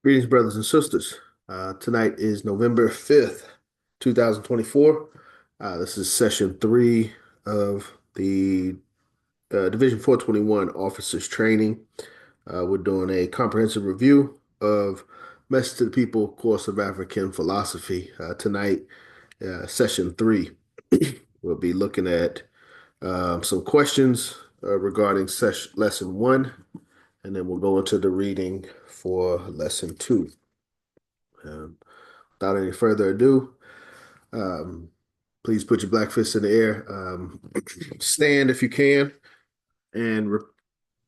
Greetings, brothers and sisters. Tonight is November 5th, 2024. This is session three of the Division 421 Officers Training. We're doing a comprehensive review of Message to the People course of African philosophy. Tonight, session three, we'll be looking at some questions regarding lesson one, and then we'll go into the reading for lesson two. Without any further ado, um, please put your black fists in the air. Stand if you can, and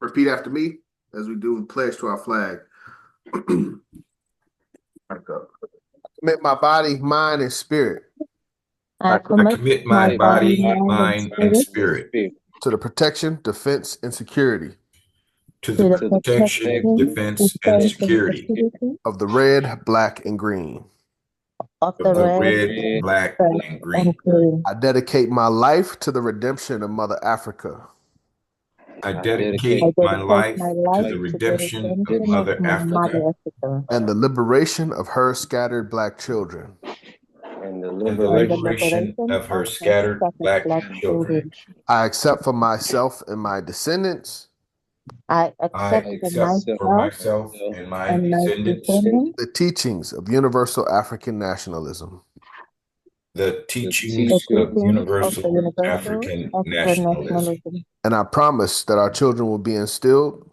repeat after me as we do pledge to our flag. Commit my body, mind, and spirit I commit my body, mind, and spirit to the protection, defense, and security to the protection, defense, and security of the red, black, and green. of the red, black, and green. I dedicate my life to the redemption of Mother Africa I dedicate my life to the redemption of Mother Africa and the liberation of her scattered black children. and the liberation of her scattered black children. I accept for myself and my descendants I accept for myself and my descendants the teachings of universal African nationalism. the teachings of universal African nationalism. And I promise that our children will be instilled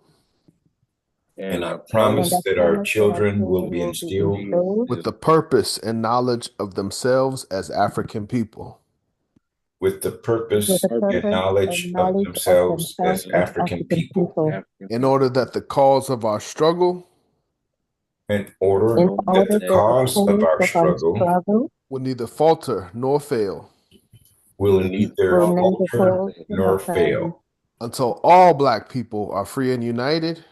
And I promise that our children will be instilled with the purpose and knowledge of themselves as African people, with the purpose and knowledge of themselves as African people, in order that the cause of our struggle in order that the cause of our struggle will neither falter nor fail will neither falter nor fail until all Black people are free and united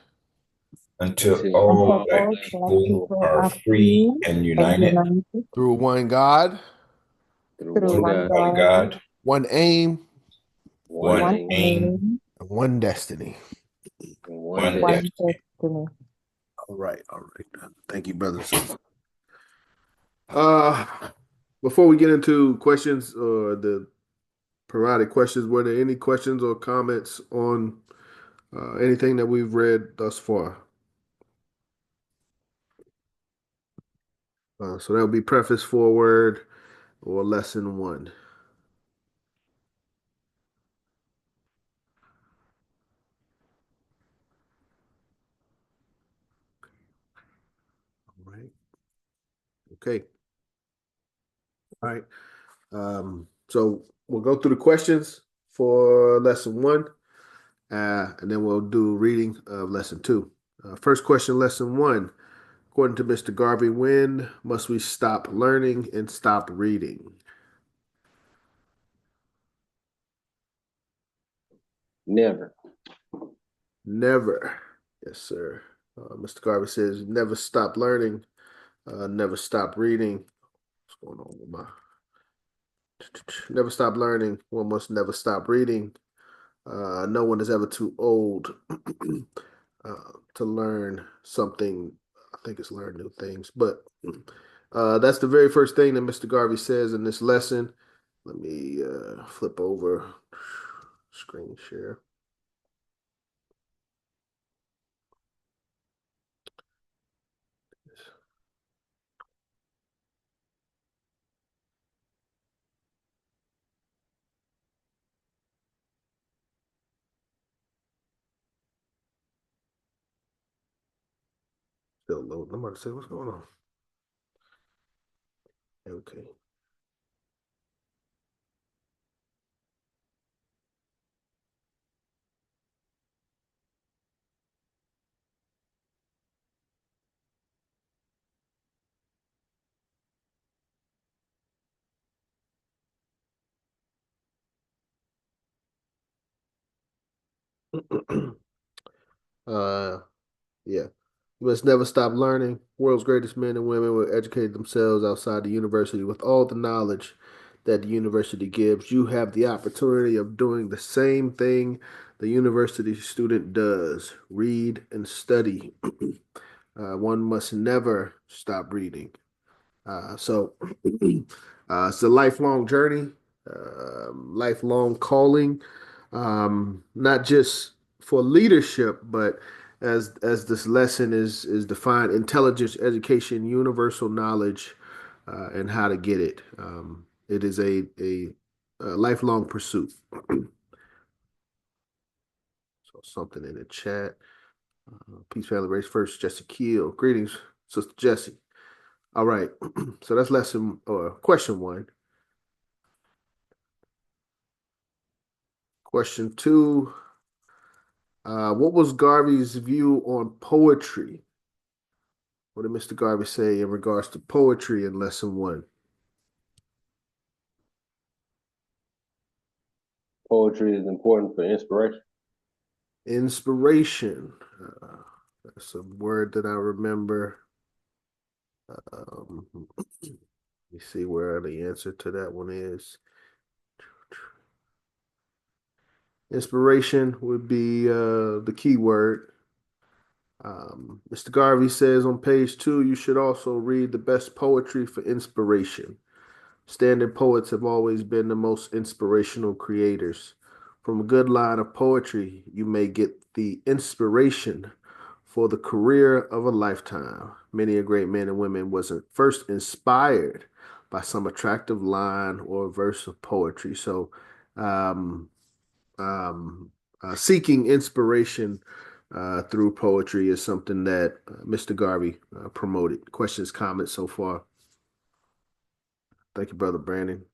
until all Black people are free and united through one God, through one God, one aim, one aim, and one destiny. one destiny. All right. Thank you, brothers. Before we get into questions or the provided questions, were there any questions or comments on anything that we've read thus far? So that would be preface, forward, or lesson one. All right. Okay. All right. So we'll go through the questions for lesson one, and then we'll do reading of lesson two. First question, lesson one. According to Mr. Garvey, when must we stop learning and stop reading? Never. Never. Yes, sir. Mr. Garvey says, never stop learning, never stop reading. What's going on with my... Never stop learning. One must never stop reading. No one is ever too old to learn something. I think it's learn new things, but that's the very first thing that Mr. Garvey says in this lesson. Let me flip over screen share. Still loading. I'm about to say, what's going on? Okay. uh, yeah. You must never stop learning. World's greatest men and women will educate themselves outside the university with all the knowledge that the university gives. You have the opportunity of doing the same thing the university student does. Read and study. One must never stop reading. So it's a lifelong journey, lifelong calling, not just for leadership, but as this lesson is defined, intelligence, education, universal knowledge, and how to get it. It is a lifelong pursuit. So something in the chat. Peace, family, race first. Jesse Keel. Greetings, Sister Jesse. All right. So that's lesson or question one. Question two. What was Garvey's view on poetry? What did Mr. Garvey say in regards to poetry in lesson one? Poetry is important for inspiration. Inspiration. That's a word that I remember. Let me see where the answer to that one is. Inspiration would be the key word. Mr. Garvey says on page 2, you should also read the best poetry for inspiration. Standard poets have always been the most inspirational creators. From a good line of poetry, you may get the inspiration for the career of a lifetime. Many a great man and woman wasn't first inspired by some attractive line or verse of poetry. So, um, seeking inspiration through poetry is something that Mr. Garvey promoted. Questions, comments so far? Thank you, Brother Brandon.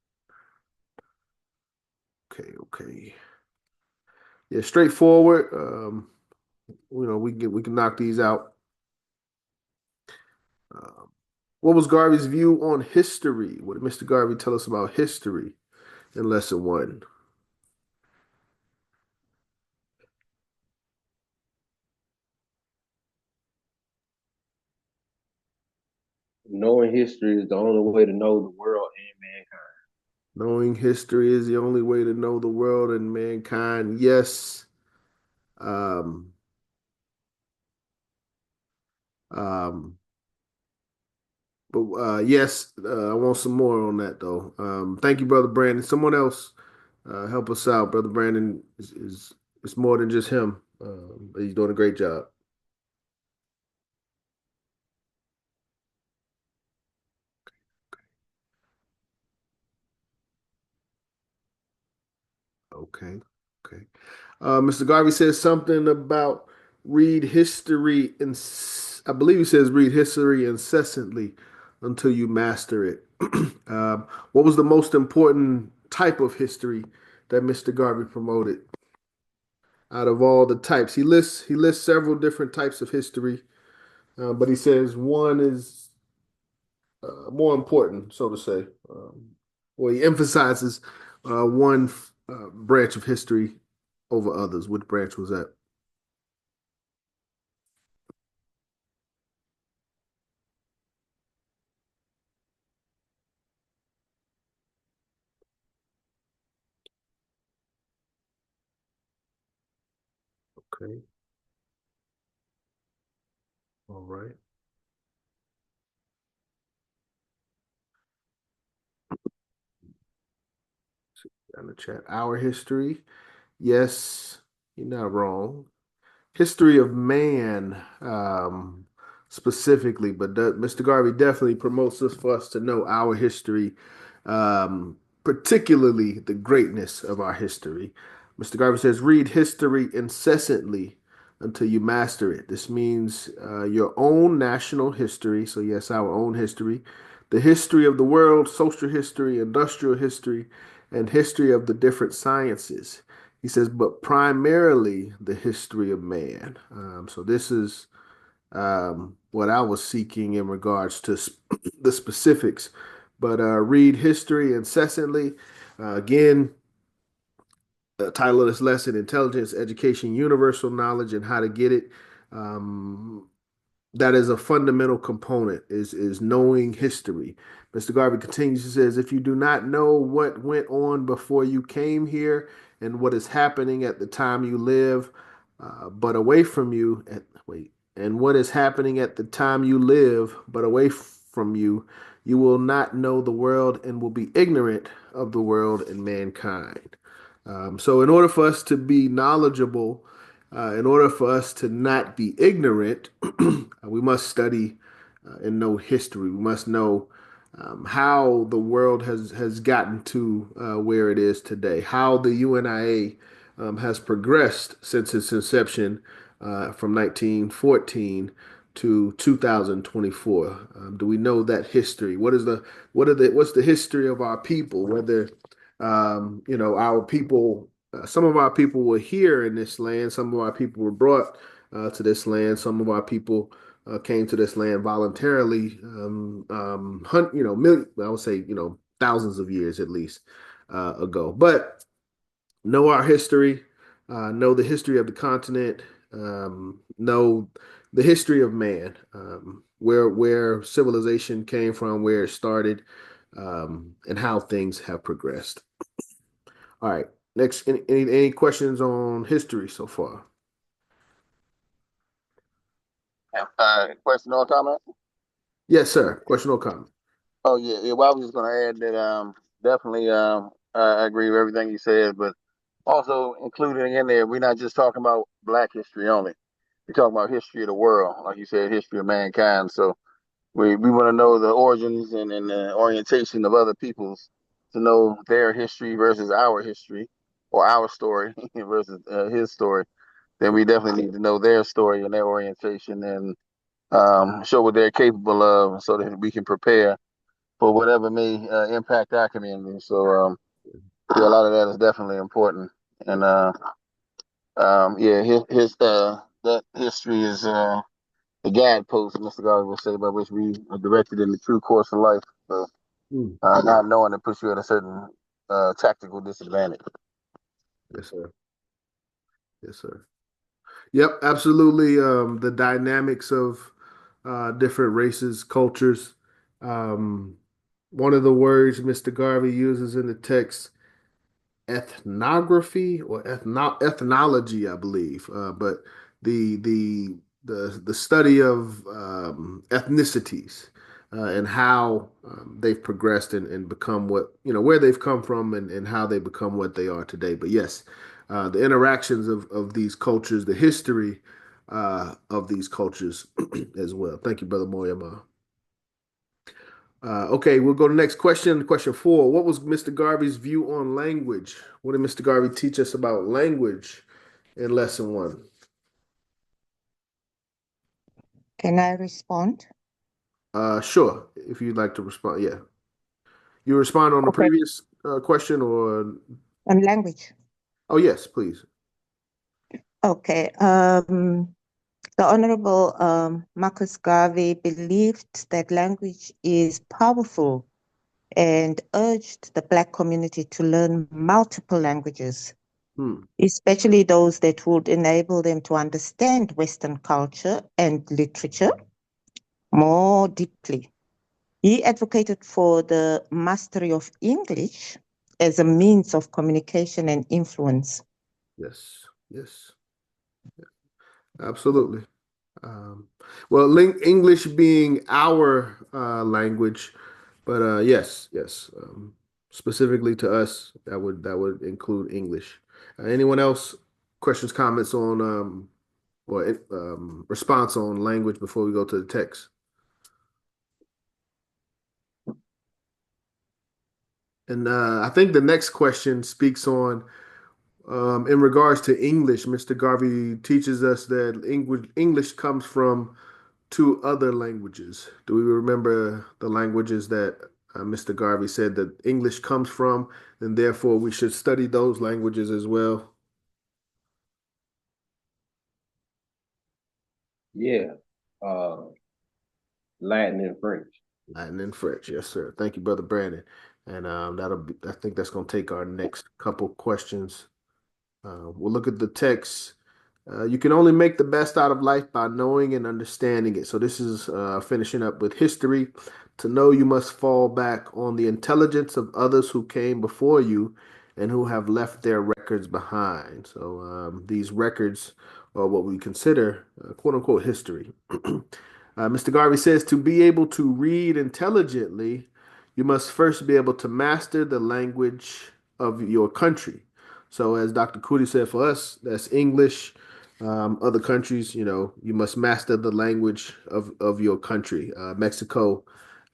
Okay. Yeah, straightforward. We can knock these out. What was Garvey's view on history? What did Mr. Garvey tell us about history in lesson one? Knowing history is the only way to know the world and mankind. Knowing history is the only way to know the world and mankind. Yes. Um, um, but yes, I want some more on that though. Thank you, Brother Brandon. Someone else help us out. Brother Brandon is it's more than just him. But he's doing a great job. Okay. Okay. Mr. Garvey says something about read history and I believe he says read history incessantly until you master it. What was the most important type of history that Mr. Garvey promoted out of all the types? He lists several different types of history, but he says one is more important, so to say. Well, he emphasizes one branch of history over others. Which branch was that? Okay. All right. Down the chat. Our history. Yes, you're not wrong. History of man, specifically, but Mr. Garvey definitely promotes this for us to know our history, particularly the greatness of our history. Mr. Garvey says, read history incessantly until you master it. This means your own national history. So, yes, our own history, the history of the world, social history, industrial history, and history of the different sciences. He says, but primarily the history of man. So this is what I was seeking in regards to the specifics. But read history incessantly. Again, the title of this lesson, Intelligence, Education, Universal Knowledge, and How to Get It. Um, that is a fundamental component is knowing history. Mr. Garvey continues to says, if you do not know what went on before you came here and what is happening at the time you live, but away from you, wait, and what is happening at the time you live, but away from you, you will not know the world and will be ignorant of the world and mankind. So, in order for us to be knowledgeable, in order for us to not be ignorant, we must study and know history. We must know how the world has gotten to where it is today, how the UNIA has progressed since its inception from 1914 to 2024. Do we know that history? What's the history of our people? Whether our people, some of our people were here in this land, some of our people were brought to this land, some of our people came to this land voluntarily, I would say, thousands of years at least ago. But know our history, know the history of the continent, know the history of man, where civilization came from, where it started, and how things have progressed. All right. Next, any questions on history so far? Question or comment? Yes, sir. Question or comment? Oh yeah. Well, I was just going to add that definitely I agree with everything you said, but also including in there, we're not just talking about Black history only. We're talking about history of the world, like you said, history of mankind. So we want to know the origins and the orientation of other peoples to know their history versus our history, or our story versus his story. Then we definitely need to know their story and their orientation and show what they're capable of so that we can prepare for whatever may impact our community. So yeah, a lot of that is definitely important. And yeah, his that history is the guidepost, Mr. Garvey would say, by which we are directed in the true course of life. So Hmm. not knowing it puts you at a certain tactical disadvantage. Yes, sir. Yes, sir. Yep, absolutely. The dynamics of different races, cultures. Um, One of the words Mr. Garvey uses in the text, ethnography or ethnology, I believe. But the the the study of ethnicities and how they've progressed and become what, where they've come from and how they become what they are today. But yes, the interactions of these cultures, the history of these cultures as well. Thank you, Brother Moyama. Okay, we'll go to the next question. Question 4. What was Mr. Garvey's view on language? What did Mr. Garvey teach us about language in lesson 1? Can I respond? Sure, if you'd like to respond. Yeah. You respond on the Okay. previous question or? On language. Oh, yes, please. Okay. The Honorable Marcus Garvey believed that language is powerful and urged the Black community to learn multiple languages, especially those that would enable them to understand Western culture and literature more deeply. He advocated for the mastery of English as a means of communication and influence. Yes, yes, absolutely. Well, English being our language, but yes, yes, specifically to us, that would include English. Anyone else? Questions, comments on or response on language before we go to the text? And I think the next question speaks on in regards to English. Mr. Garvey teaches us that English comes from 2 other languages. Do we remember the languages that Mr. Garvey said that English comes from, and therefore we should study those languages as well? Yeah. Latin and French. Latin and French, yes, sir. Thank you, Brother Brandon. And I think that's going to take our next couple questions. We'll look at the text. You can only make the best out of life by knowing and understanding it. So this is finishing up with history. To know, you must fall back on the intelligence of others who came before you and who have left their records behind. So these records or what we consider quote unquote history. Mr. Garvey says to be able to read intelligently, you must first be able to master the language of your country. So, as Dr. Cootie said, for us, that's English. Other countries, you must master the language of your country. Mexico,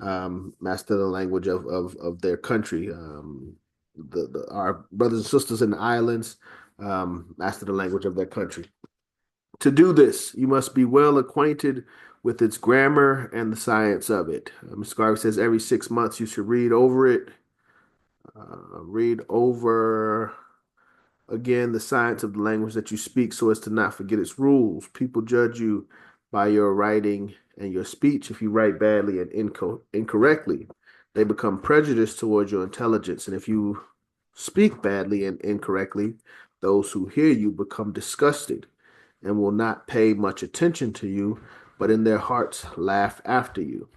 master the language of their country. Our brothers and sisters in the islands, master the language of their country. To do this, you must be well acquainted with its grammar and the science of it. Mr. Garvey says every 6 months you should read over it. Read over again the science of the language that you speak so as to not forget its rules. People judge you by your writing and your speech. If you write badly and incorrectly, they become prejudiced towards your intelligence. And if you speak badly and incorrectly, those who hear you become disgusted and will not pay much attention to you, but in their hearts laugh after you.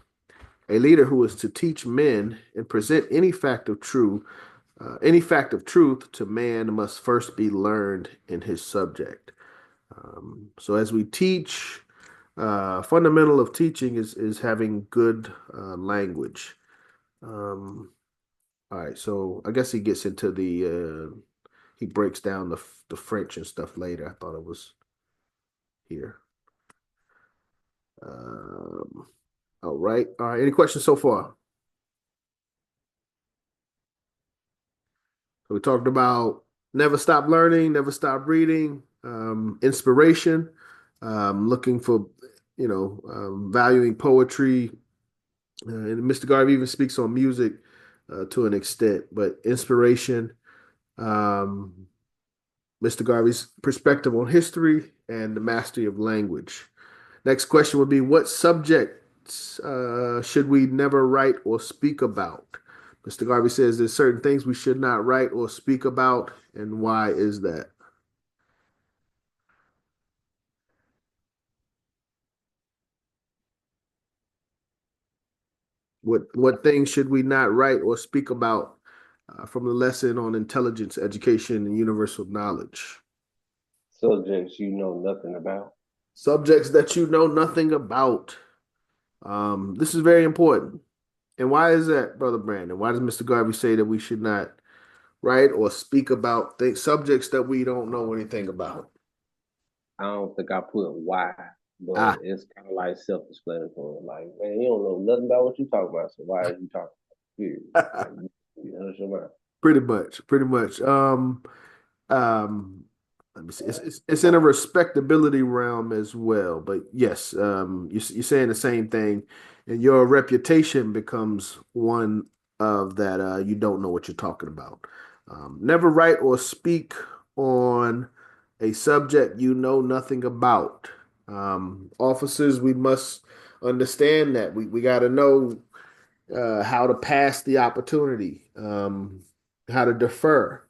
A leader who is to teach men and present any fact of truth to man must first be learned in his subject. So as we teach, fundamental of teaching is having good language. All right, so I guess he gets into he breaks down the French and stuff later. I thought it was here. All right. Any questions so far? So we talked about never stop learning, never stop reading, inspiration, looking for, valuing poetry. And Mr. Garvey even speaks on music to an extent, but inspiration, Mr. Garvey's perspective on history and the mastery of language. Next question would be, what subjects should we never write or speak about? Mr. Garvey says there's certain things we should not write or speak about, and why is that? What things should we not write or speak about from the lesson on intelligence, education, and universal knowledge? Subjects you know nothing about. Subjects that you know nothing about. This is very important. And why is that, Brother Brandon? Why does Mr. Garvey say that we should not write or speak about subjects that we don't know anything about? I don't think I put why, but it's kind of like self-explanatory. Like, man, you don't know nothing about what you talking about, so why are you talking about? Like, you understand? Pretty much. Let me see. It's in a respectability realm as well. But yes, you're saying the same thing, and your reputation becomes one of that. You don't know what you're talking about. Never write or speak on a subject you know nothing about. Officers, we must understand that we got to know how to pass the opportunity, how to defer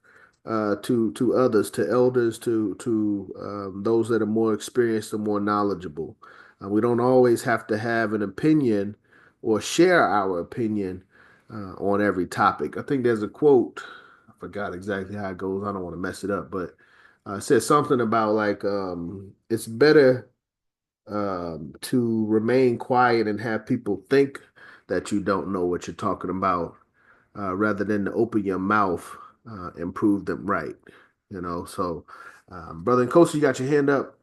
to others, to elders, to those that are more experienced and more knowledgeable. We don't always have to have an opinion or share our opinion on every topic. I think there's a quote. I forgot exactly how it goes. I don't want to mess it up, but it says something about like it's better to remain quiet and have people think that you don't know what you're talking about, rather than to open your mouth and prove them right. So brother and coach, you got your hand up.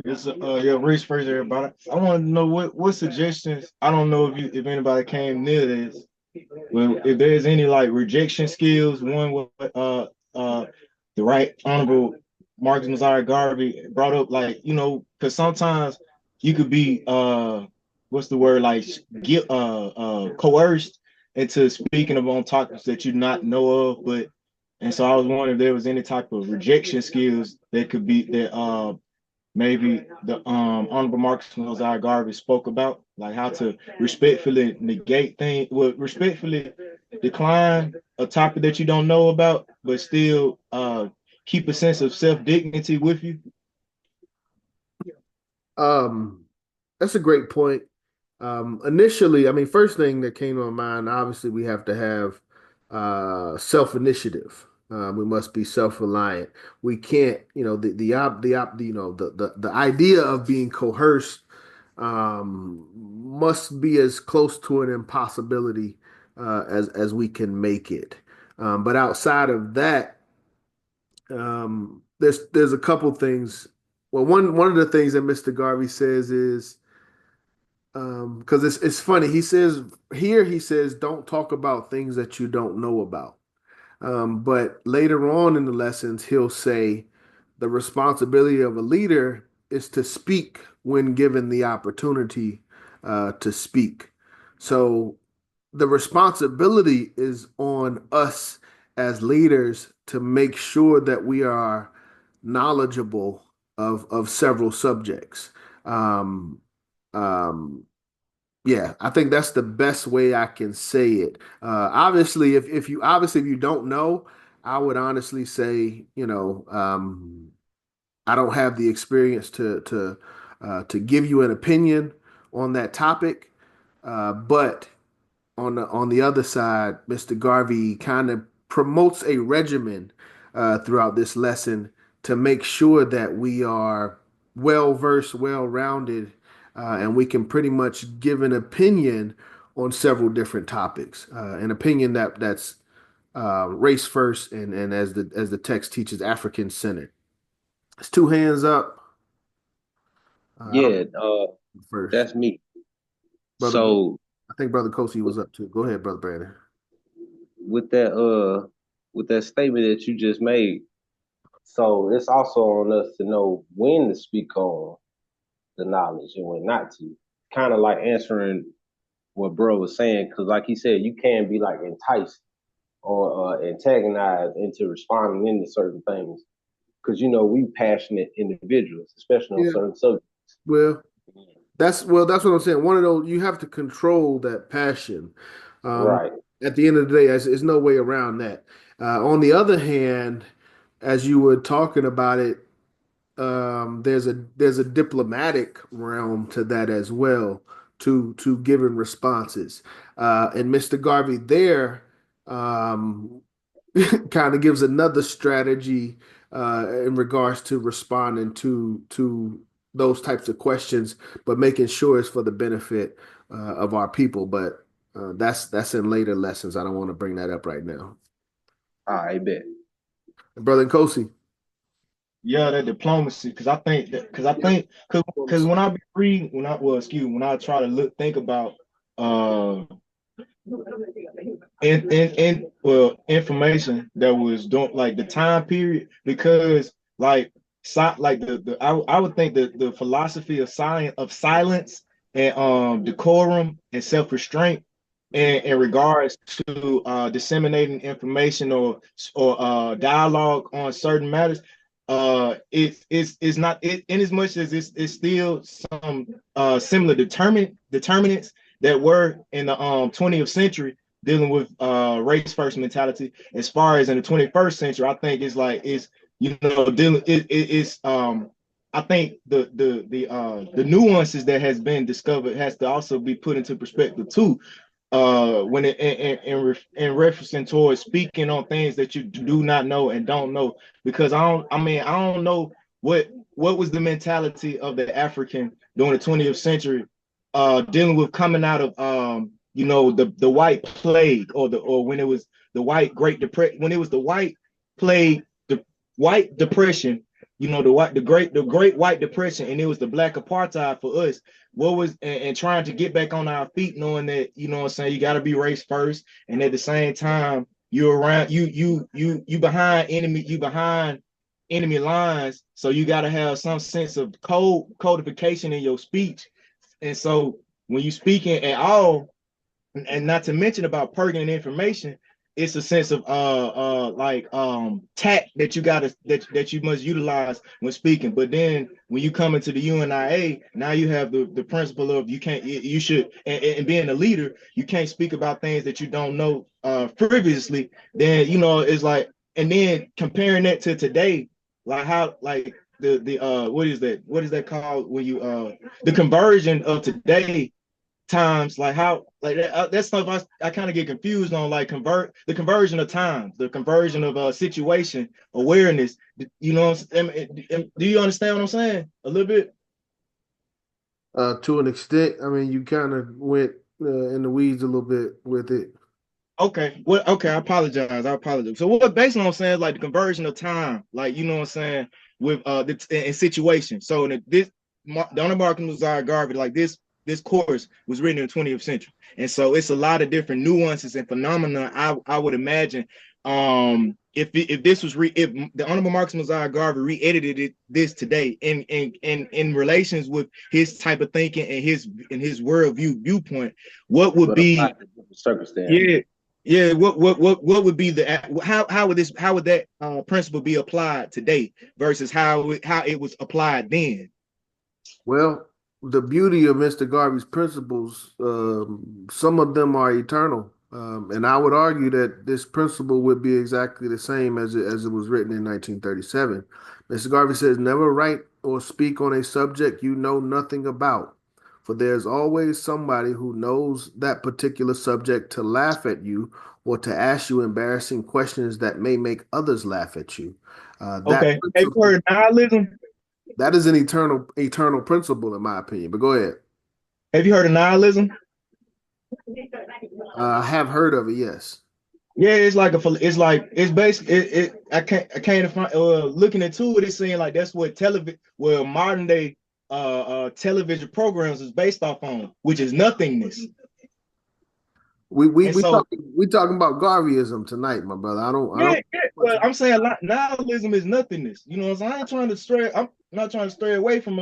Yes, yeah, Reese, praise everybody. I want to know what suggestions. I don't know if anybody came near this. Well, if there's any like rejection skills, one with the right honorable Marcus Messiah Garvey brought up, like, because sometimes you could be what's the word, like coerced into speaking on topics that you not know of, and so I was wondering if there was any type of rejection skills that could be that maybe the honorable Marcus Mosiah Garvey spoke about, like how to respectfully negate things, respectfully decline a topic that you don't know about, but still keep a sense of self-dignity with you. That's a great point. Initially, I mean, first thing that came to my mind, obviously we have to have self-initiative. We must be self-reliant. We can't, the idea of being coerced must be as close to an impossibility as we can make it. But outside of that, there's a couple things. Well, one of the things that Mr. Garvey says is because it's funny. He says don't talk about things that you don't know about. But later on in the lessons, he'll say the responsibility of a leader is to speak when given the opportunity to speak. So the responsibility is on us as leaders to make sure that we are knowledgeable of several subjects. Um, um, yeah, I think that's the best way I can say it. Obviously, if you don't know, I would honestly say, I don't have the experience to give you an opinion on that topic. But on the other side, Mr. Garvey kind of promotes a regimen throughout this lesson to make sure that we are well versed, well rounded, and we can pretty much give an opinion on several different topics. An opinion that's race first and as the text teaches, African centered. It's two hands up. I don't Yeah, first, that's me. brother. So I think brother Kosi was up too. Go ahead, brother Brandon. with that statement that you just made, so it's also on us to know when to speak on the knowledge and when not to. Kind of like answering what bro was saying, because like he said, you can be like enticed or antagonized into responding into certain things. Because we passionate individuals, especially on Yeah. certain subjects. Well, that's what I'm saying. One of those you have to control that passion. Um, Right. at the end of the day, there's no way around that. On the other hand, as you were talking about it, there's a diplomatic realm to that as well, to giving responses. And Mr. Garvey there um, kind of gives another strategy in regards to responding to those types of questions, but making sure it's for the benefit of our people. But that's in later lessons. I don't want to bring that up right now. I bet. Brother Nkosi. Yeah, that diplomacy, because when I be reading, when I try to think about information that was doing like the time period, because I would think that the philosophy of silence and decorum and self-restraint in regards to disseminating information or dialogue on certain matters, it's not it in as much as it's still some similar determinants that were in the 20th century dealing with race first mentality. As far as in the 21st century, I think it's dealing it's I think the nuances that has been discovered has to also be put into perspective too. When in referencing towards speaking on things that you do not know and don't know, because I don't know what was the mentality of the African during the 20th century, dealing with coming out of the white plague, or when it was the white great depression, when it was the white plague, the white depression, the great white depression, and it was the black apartheid for us. What was and trying to get back on our feet, knowing that what I'm saying, you got to be race first, and at the same time you're around you behind enemy lines, so you got to have some sense of codification in your speech. And so when you speaking at all, and not to mention about pertinent information, it's a sense of tact that you must utilize when speaking. But then when you come into the UNIA, now you have the principle of you should, and being a leader, you can't speak about things that you don't know previously. Then it's like, and then comparing that to today, like how the what is that called when you the conversion of today times, like how, like that stuff I kind of get confused on, like the conversion of times, the conversion of situation awareness. You know, do you understand what I'm saying? A little bit. To an extent, I mean, you kind of went in the weeds a little bit with it. Okay. Well, okay, I apologize. I apologize. So what basically what I'm saying is like the conversion of time, like you know what I'm saying, with in situation. So this Donna Martin Lazar Garvey, like this course was written in the 20th century. And so it's a lot of different nuances and phenomena. I would imagine if this was if the Honorable Marcus Mosiah Garvey re-edited this today in relations with his type of thinking and his worldview viewpoint, what would be circumstance? Yeah, what would be the how would that principle be applied today versus how it was applied then? Well, the beauty of Mr. Garvey's principles, some of them are eternal. And I would argue that this principle would be exactly the same as it was written in 1937. Mr. Garvey says, never write or speak on a subject you know nothing about, for there's always somebody who knows that particular subject to laugh at you or to ask you embarrassing questions that may make others laugh at you. That Okay. Have you principle, heard nihilism? that is an eternal principle, in my opinion. But go ahead. Have you heard of nihilism? I have heard of it, yes. Yeah, it's basically I can't find looking into it, it's saying like that's what television modern day television programs is based off on, which is nothingness. We we And we so talking we talking about Garveyism tonight, my brother. I don't. well, I'm saying nihilism is nothingness. You know what I'm saying? I ain't trying to stray. I'm not trying to stray away from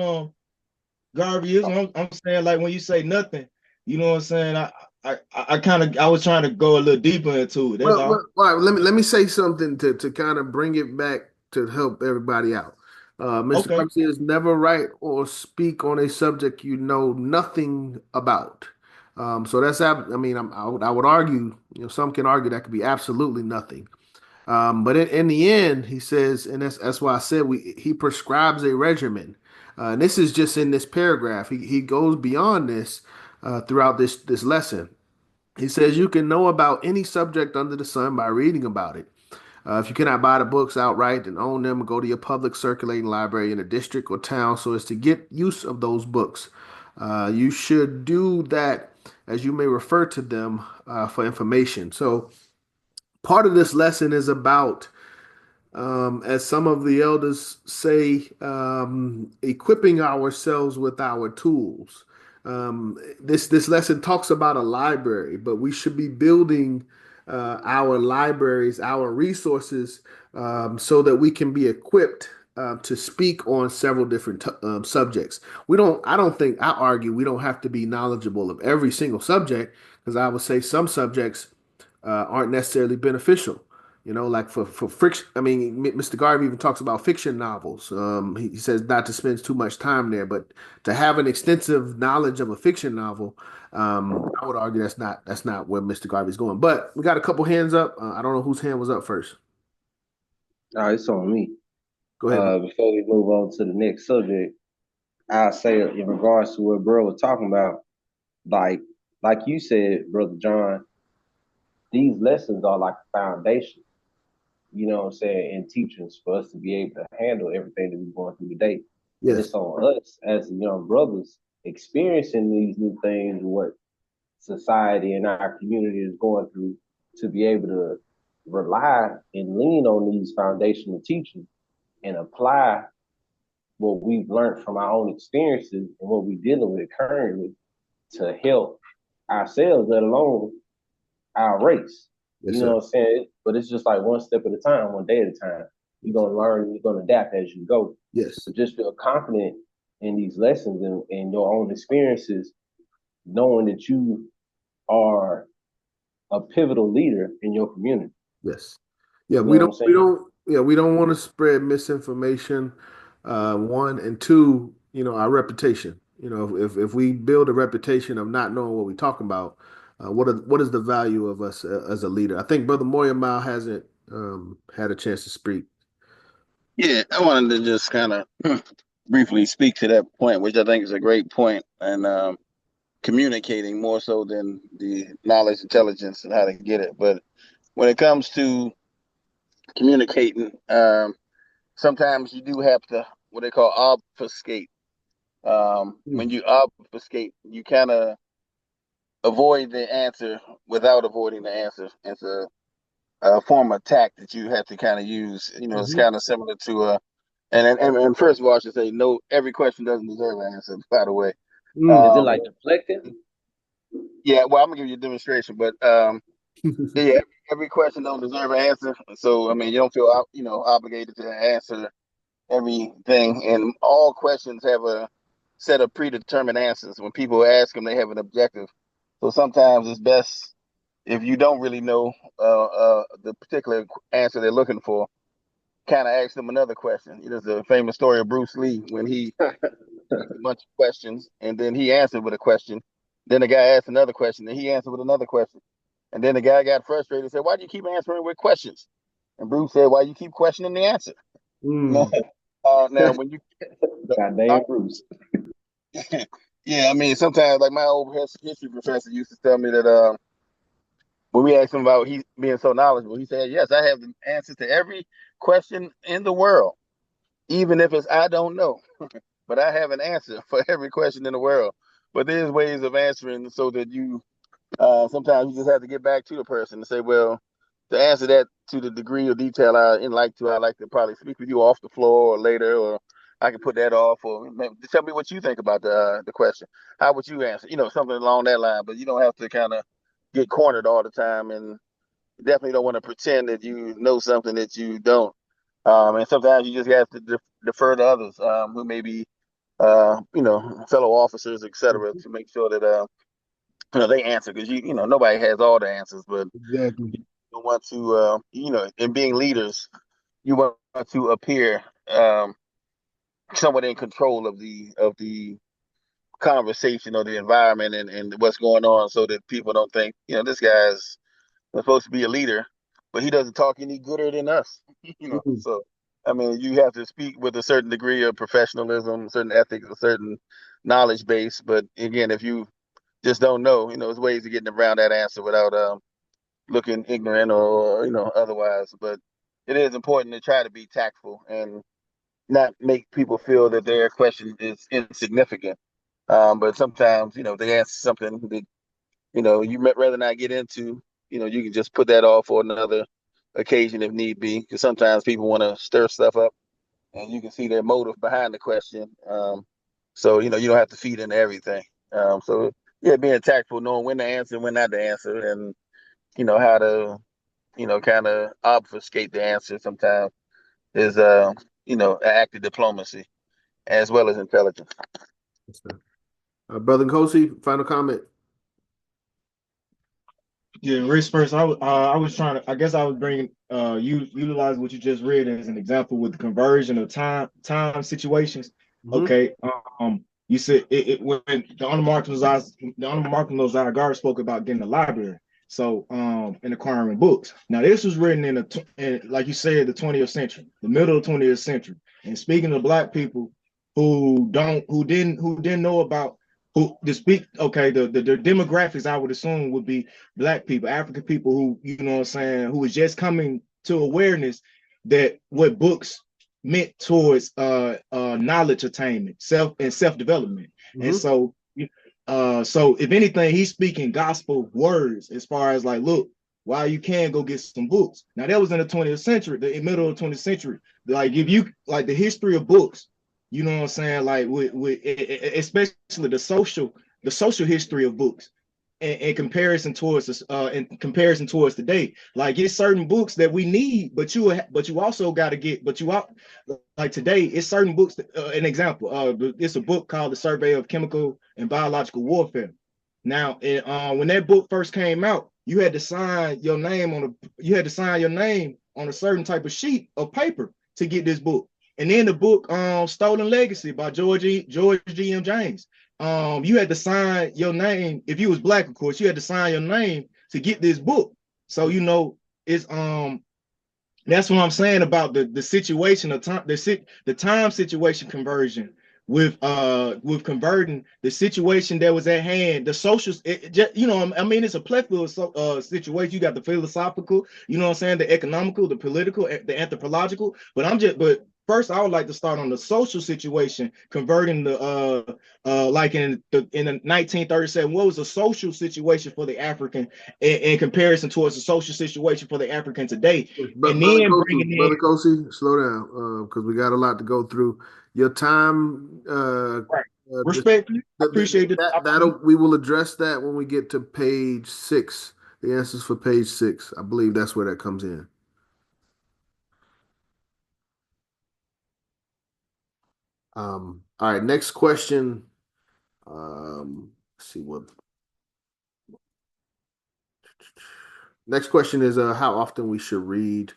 Garveyism. I'm saying like when you say nothing, you know what I'm saying? I was trying to go a little deeper into it. That's Well, all. all right. Let me say something to kind of bring it back to help everybody out. Mr. Okay. Garvey says, never write or speak on a subject you know nothing about. So I mean, I would argue, some can argue that could be absolutely nothing. But in the end, he says, and that's why I said he prescribes a regimen. And this is just in this paragraph. He goes beyond this throughout this lesson. He says you can know about any subject under the sun by reading about it. If you cannot buy the books outright, then own them and go to your public circulating library in a district or town so as to get use of those books. You should do that as you may refer to them for information. So part of this lesson is about as some of the elders say, equipping ourselves with our tools. This lesson talks about a library, but we should be building our libraries, our resources, so that we can be equipped to speak on several different subjects. I argue we don't have to be knowledgeable of every single subject because I would say some subjects aren't necessarily beneficial. Like for friction. I mean, Mr. Garvey even talks about fiction novels. He says not to spend too much time there, but to have an extensive knowledge of a fiction novel, I would argue that's not where Mr. Garvey's going. But we got a couple hands up. I don't know whose hand was up first. It's on me. Go ahead. Before we move on to the next subject, I'll say in regards to what bro was talking about, like you said, Brother John, these lessons are like a foundation, you know what I'm saying, in teachings for us to be able to handle everything that we're going through today. But Yes. it's on us as young brothers experiencing these new things, what society and our community is going through, to be able to rely and lean on these foundational teachings and apply what we've learned from our own experiences and what we're dealing with currently to help ourselves, let alone our race. Yes, You sir. know what I'm saying? But it's just like one step at a time, one day at a time. You're gonna learn, you're gonna adapt as you go. Yes. But just feel confident in these lessons and your own experiences, knowing that you are a pivotal leader in your community. Yes. Yeah, You we know what don't I'm saying? we don't yeah, we don't want to spread misinformation. One and two, our reputation. If we build a reputation of not knowing what we're talking about, what is the value of us as a leader? I think Brother Moya hasn't had a chance to speak. Yeah, I wanted to just kind of briefly speak to that point, which I think is a great point. And communicating more so than the knowledge, intelligence, and how to get it. But when it comes to communicating, sometimes you do have to what they call obfuscate. When you obfuscate, you kind of avoid the answer without avoiding the answer. It's a form of tact that you have to kind of use. You know, it's kind of similar to and first of all, I should say, no, every question doesn't deserve an answer. By the way, Is it like deflecting? yeah. Well, I'm gonna give you a demonstration, but yeah, every question don't deserve an answer. So I mean, you don't feel obligated to answer everything, and all questions have a set of predetermined answers. When people ask them, they have an objective. So sometimes it's best if you don't really know the particular answer they're looking for, kind of ask them another question. There's a famous story of Bruce Lee when he asked a bunch of questions and then he answered with a question. Then the guy asked another question and he answered with another question. And then the guy got frustrated and said, "Why do you keep answering with questions?" And Bruce said, "Why you keep questioning the answer?" Now, when you Goddamn Bruce. yeah, I mean, sometimes like my old history professor used to tell me that when we asked him about he being so knowledgeable, he said, "Yes, I have the answer to every question in the world, even if it's I don't know, but I have an answer for every question in the world." But there's ways of answering so that you sometimes you just have to get back to the person and say, "Well, to answer that to the degree of detail I'd like to probably speak with you off the floor or later, or I can put that off, or tell me what you think about the question. How would you answer? Something along that line. But you don't have to kind of get cornered all the time, and definitely don't want to pretend that you know something that you don't. And sometimes you just have to defer to others who may be, fellow officers, etc., to make sure that they answer because nobody has all the answers, but Exactly. you want to, in being leaders, you want to appear somewhat in control of the conversation or the environment and what's going on, so that people don't think, this guy's supposed to be a leader, but he doesn't talk any gooder than us. So I mean, you have to speak with a certain degree of professionalism, certain ethics, a certain knowledge base. But again, if you just don't know, there's ways of getting around that answer without looking ignorant or otherwise. But it is important to try to be tactful and not make people feel that their question is insignificant. But sometimes, they ask something that you might rather not get into. You can just put that off for another occasion if need be, because sometimes people want to stir stuff up, and you can see their motive behind the question. So you don't have to feed into everything. So yeah, being tactful, knowing when to answer, when not to answer, and how to kind of obfuscate the answer sometimes is an act of diplomacy as well as intelligence. Brother Nkosi, final comment. Yeah, Rich first. I was trying to. I guess I was bringing you utilize what you just read as an example with the conversion of time situations. Okay. You said when the Honorable Martin Zayagara spoke about getting a library. So and acquiring books. Now this was written in like you said, the 20th century, the middle of 20th century. And speaking of Black people who didn't know about who to speak, okay, the demographics I would assume would be Black people, African people who, what I'm saying, who was just coming to awareness that what books meant towards knowledge attainment, self-development. And so so if anything, he's speaking gospel words as far as like, look, while you can go get some books. Now that was in the 20th century, the middle of the 20th century. Like if you like the history of books, you know what I'm saying? Like with especially the social history of books in comparison towards today. Like it's certain books that we need, but you also got to get, like today, it's certain books. An example, it's a book called The Survey of Chemical and Biological Warfare. Now, when that book first came out, you had to sign your name on a certain type of sheet of paper to get this book. And then the book Stolen Legacy by George G.M. James. You had to sign your name. If you was Black, of course, you had to sign your name to get this book. So it's that's what I'm saying about the situation of time, the time situation conversion with converting the situation that was at hand, the social, I mean, it's a plethora of situations. You got the philosophical, you know what I'm saying, the economical, the political, the anthropological. But first, I would like to start on the social situation, converting the like in the 1937, what was the social situation for the African in comparison towards the social situation for the African today, But and then bringing in Brother Kosi, slow down, because we got a lot to go through. Your time, right, this, respectfully. I appreciate the opportunity. we will address that when we get to page 6. The answers for page 6. I believe that's where that comes in. All right, next question. Let's see what. Next question is how often we should read,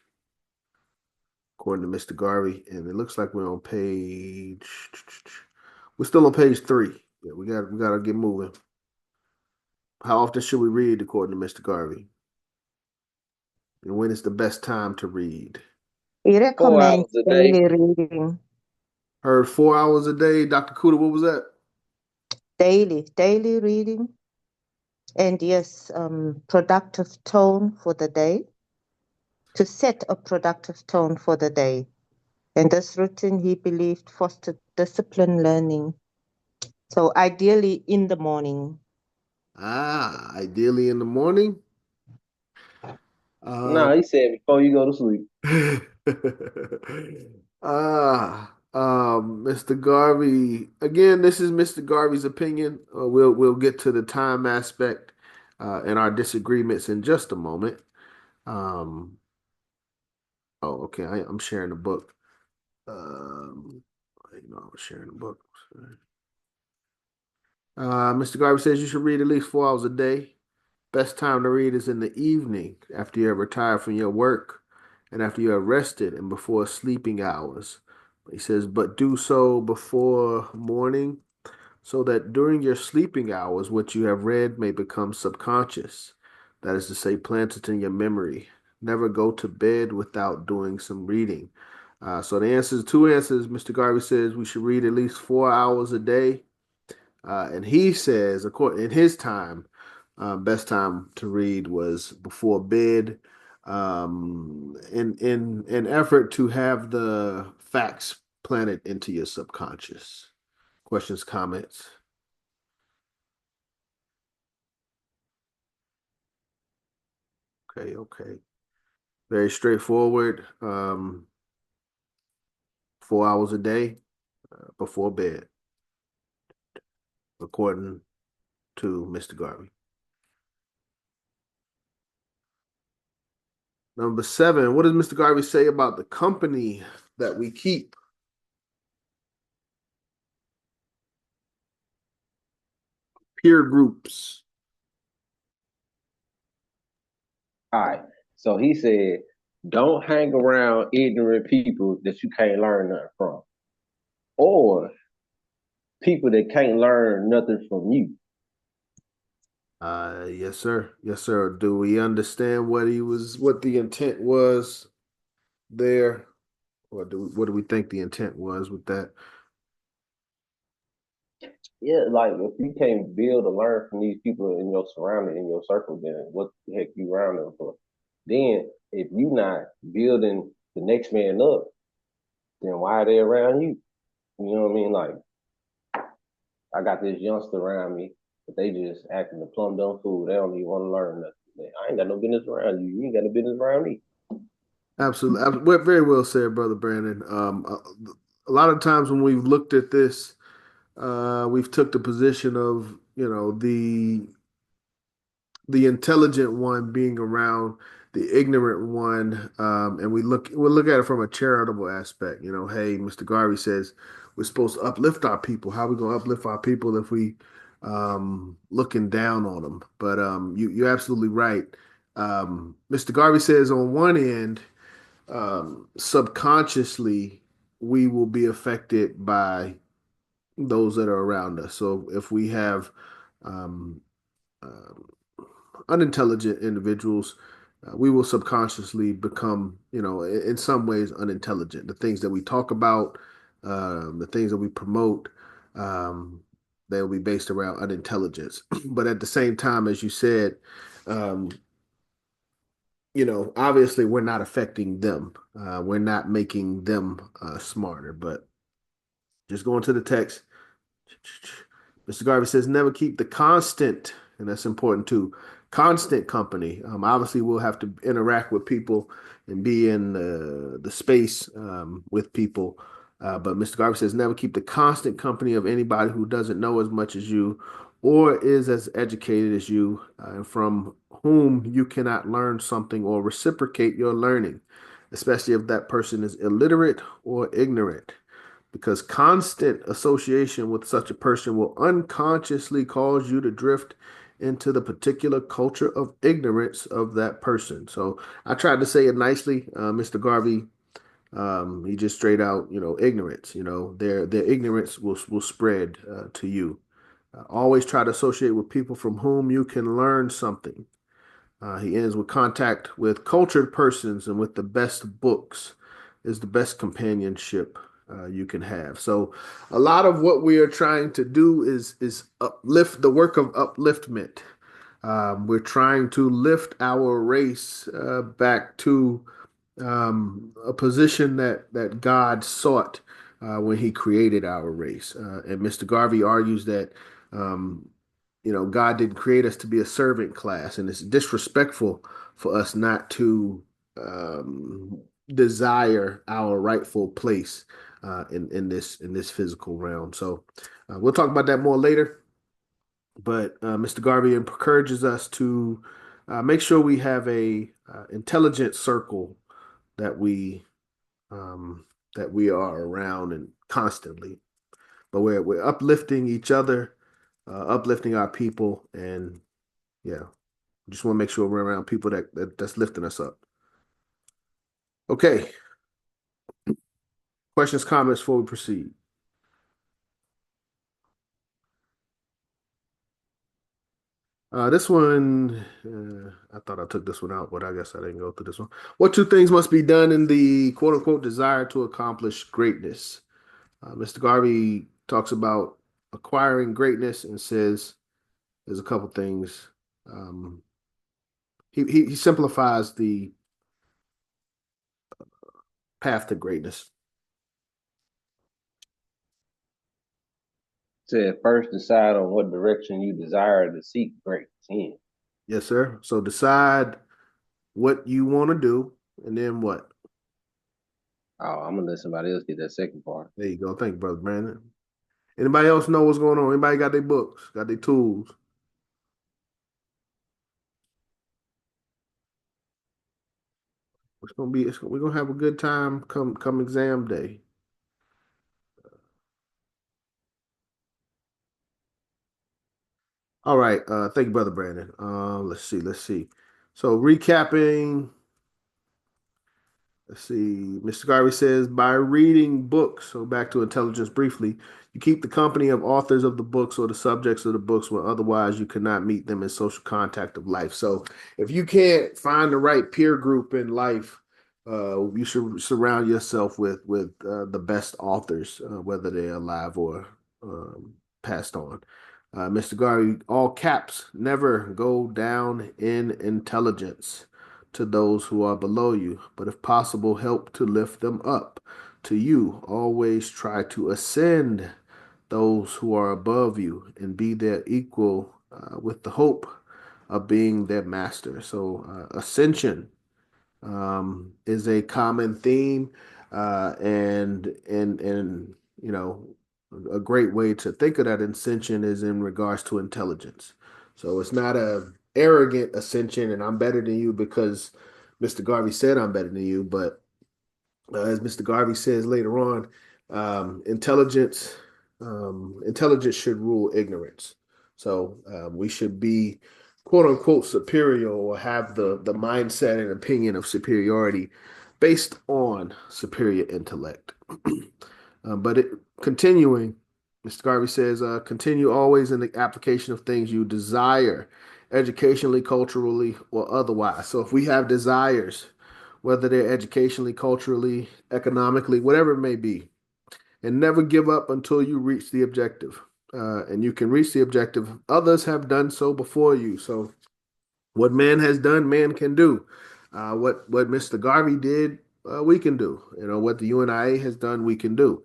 according to Mr. Garvey, and it looks like we're on page. We're still on page 3. Yeah, we gotta get moving. How often should we read, according to Mr. Garvey? And when is the best time to read? He 4 hours recommends a day. daily reading, Heard 4 hours a day. Dr. Kuda, what was that? daily reading, and yes, productive tone for the day, to set a productive tone for the day. And this routine, he believed, fostered discipline learning. So ideally in the morning. Ideally in the morning. No, he said before you go to sleep. Mr. Garvey. Again, this is Mr. Garvey's opinion. We'll get to the time aspect and our disagreements in just a moment. Um, oh, okay. I'm sharing the book. I was sharing the book. Mr. Garvey says you should read at least 4 hours a day. Best time to read is in the evening after you have retired from your work and after you have rested and before sleeping hours. He says, but do so before morning so that during your sleeping hours, what you have read may become subconscious. That is to say, planted in your memory. Never go to bed without doing some reading. So the answers, 2 answers, Mr. Garvey says we should read at least 4 hours a day. And he says, according in his time, best time to read was before bed. In an effort to have the facts planted into your subconscious. Questions, comments? Okay. Very straightforward. 4 hours a day before bed, according to Mr. Garvey. Number 7, what does Mr. Garvey say about the company that we keep? Peer groups. All right. So he said, don't hang around ignorant people that you can't learn nothing from, or people that can't learn nothing from you. Yes, sir. Yes, sir. Do we understand what the intent was there? Or what do we think the intent was with that? Yeah, like if you can't build or learn from these people in your surrounding, in your circle, then what the heck you around them for? Then if you not building the next man up, then why are they around you? You know what I mean? Like I got this youngster around me, but they just acting a plum dumb fool. They don't even want to learn nothing. I ain't got no business around you. You ain't got no business around me. Absolutely. Very well said, Brother Brandon. A lot of times when we've looked at this, we've took the position of, the intelligent one being around the ignorant one, and we'll look at it from a charitable aspect. Hey, Mr. Garvey says we're supposed to uplift our people. How are we going to uplift our people if we looking down on them? But you're absolutely right. Mr. Garvey says on one end, subconsciously we will be affected by those that are around us. So if we have um, uh, unintelligent individuals, we will subconsciously become, in some ways, unintelligent. The things that we talk about, the things that we promote, they will be based around unintelligence. But at the same time, as you said, um, obviously we're not affecting them. We're not making them smarter, but just going to the text. Mr. Garvey says, never keep the constant, and that's important too, constant company. Obviously, we'll have to interact with people and be in the space with people. But Mr. Garvey says, never keep the constant company of anybody who doesn't know as much as you or is as educated as you, and from whom you cannot learn something or reciprocate your learning, especially if that person is illiterate or ignorant, because constant association with such a person will unconsciously cause you to drift into the particular culture of ignorance of that person. So I tried to say it nicely, Mr. Garvey. He just straight out, ignorance. Their ignorance will spread to you. Always try to associate with people from whom you can learn something. He ends with contact with cultured persons and with the best books is the best companionship you can have. So a lot of what we are trying to do is uplift the work of upliftment. We're trying to lift our race back to a position that God sought when He created our race. And Mr. Garvey argues that um, God didn't create us to be a servant class, and it's disrespectful for us not to um, desire our rightful place in this physical realm. So we'll talk about that more later. But Mr. Garvey encourages us to make sure we have a intelligent circle that we um, that we are around and constantly. But we're uplifting each other, uplifting our people, and yeah, just want to make sure we're around people that's lifting us up. Okay. Questions, comments before we proceed? This one, I thought I took this one out, but I guess I didn't go through this one. What two things must be done in the quote unquote desire to accomplish greatness? Mr. Garvey talks about acquiring greatness and says there's a couple things. He simplifies the path to greatness. Said first decide on what direction you desire to seek greatness in. Yes, sir. So decide what you want to do, and then what? Oh, I'm gonna let somebody else get that second part. There you go. Thank you, brother Brandon. Anybody else know what's going on? Anybody got their books, got their tools? We're gonna have a good time come exam day. All right. Thank you, brother Brandon. Let's see. So recapping. Let's see. Mr. Garvey says, by reading books, so back to intelligence briefly, you keep the company of authors of the books or the subjects of the books when otherwise you cannot meet them in social contact of life. So if you can't find the right peer group in life, you should surround yourself with the best authors, whether they're alive or passed on. Mr. Garvey, all caps, never go down in intelligence to those who are below you, but if possible, help to lift them up. To you, always try to ascend those who are above you and be their equal with the hope of being their master. So, ascension is a common theme, and a great way to think of that ascension is in regards to intelligence. So it's not a arrogant ascension, and I'm better than you because Mr. Garvey said I'm better than you. But as Mr. Garvey says later on, intelligence should rule ignorance. So we should be quote unquote superior or have the mindset and opinion of superiority based on superior intellect. But continuing, Mr. Garvey says, continue always in the application of things you desire, educationally, culturally, or otherwise. So if we have desires, whether they're educationally, culturally, economically, whatever it may be, and never give up until you reach the objective. And you can reach the objective. Others have done so before you. So what man has done, man can do. What Mr. Garvey did, we can do. You know, what the UNIA has done, we can do.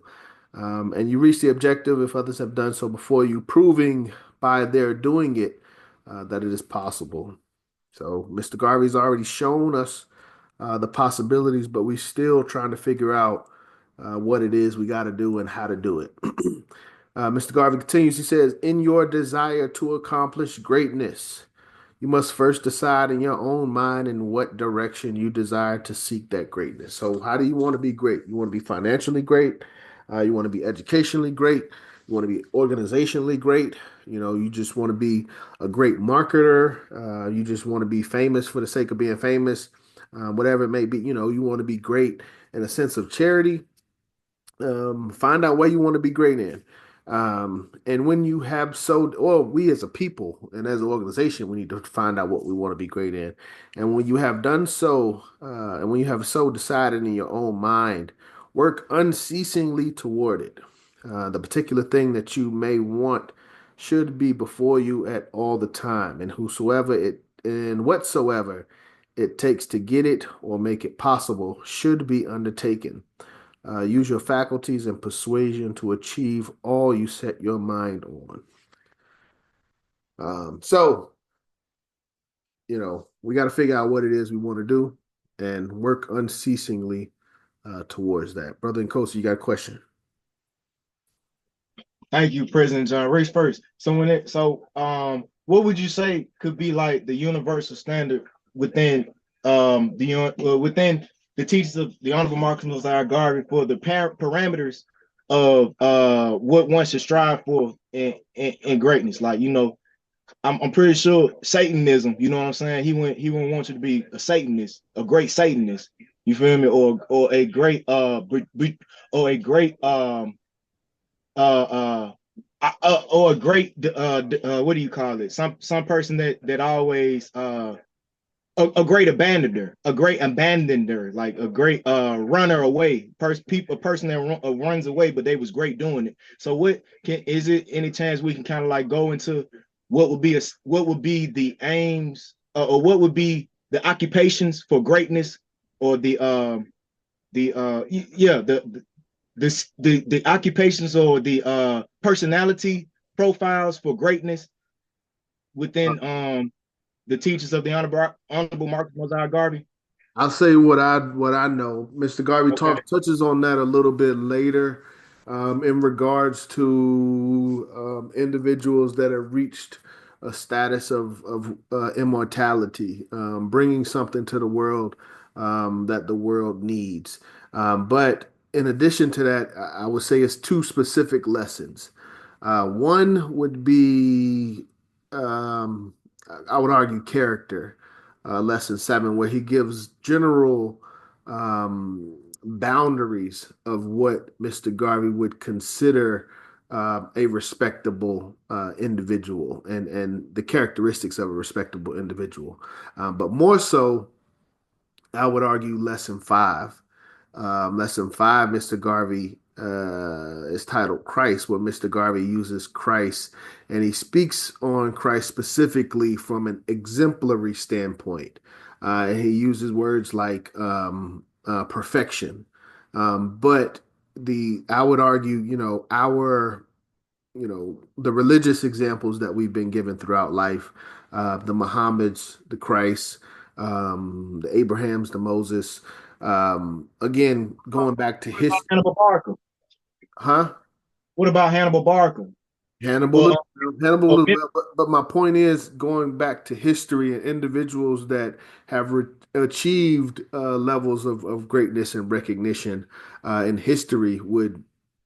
And you reach the objective if others have done so before you, proving by their doing it that it is possible. So Mr. Garvey's already shown us the possibilities, but we still trying to figure out what it is we got to do and how to do it. Mr. Garvey continues, he says, in your desire to accomplish greatness, you must first decide in your own mind in what direction you desire to seek that greatness. So, how do you want to be great? You want to be financially great? You want to be educationally great? You want to be organizationally great? You know, you just want to be a great marketer. You just want to be famous for the sake of being famous, whatever it may be. You know, you want to be great in a sense of charity. Find out what you want to be great in. And when you have so, or we as a people and as an organization, we need to find out what we want to be great in. And when you have done so, and when you have so decided in your own mind, work unceasingly toward it. The particular thing that you may want should be before you at all the time, and whosoever it and whatsoever it takes to get it or make it possible should be undertaken. Use your faculties and persuasion to achieve all you set your mind on. So, you know, we got to figure out what it is we want to do and work unceasingly towards that. Brother Nkosi, you got a question? Thank you, President John. Race first. What would you say could be like the universal standard within within the teachings of the Honorable Marcus Mosiah Garvey for the parameters of what one should strive for in greatness? Like, you know, I'm pretty sure Satanism, you know what I'm saying? He wouldn't want you to be a Satanist, a great Satanist. You feel me? Or a great or a great or a great what do you call it? Some person that always a great abandoner, like a great runner away, a person that runs away, but they was great doing it. So is it any chance we can kind of like go into what would be the aims or what would be the occupations for greatness, or the occupations or the personality profiles for greatness within the teachers of the Honorable Marcus Mosiah Garvey? I'll say what I know. Mr. Garvey Okay. touches on that a little bit later, in regards to individuals that have reached a status of immortality, bringing something to the world that the world needs. But in addition to that, I would say it's two specific lessons. One would be, um, I would argue, character. Lesson 7, where he gives general boundaries of what Mr. Garvey would consider a respectable individual, and the characteristics of a respectable individual. But more so, I would argue lesson 5. Lesson 5, Mr. Garvey is titled Christ, where Mr. Garvey uses Christ and he speaks on Christ specifically from an exemplary standpoint. He uses words like perfection. But I would argue, the religious examples that we've been given throughout life, the Muhammad's, the Christ, the Abrahams, the Moses. Again, going back to history. Hannibal Barker. Huh? What about Hannibal Barker? Hannibal, but my point is going back to history and individuals that have achieved levels of greatness and recognition in history would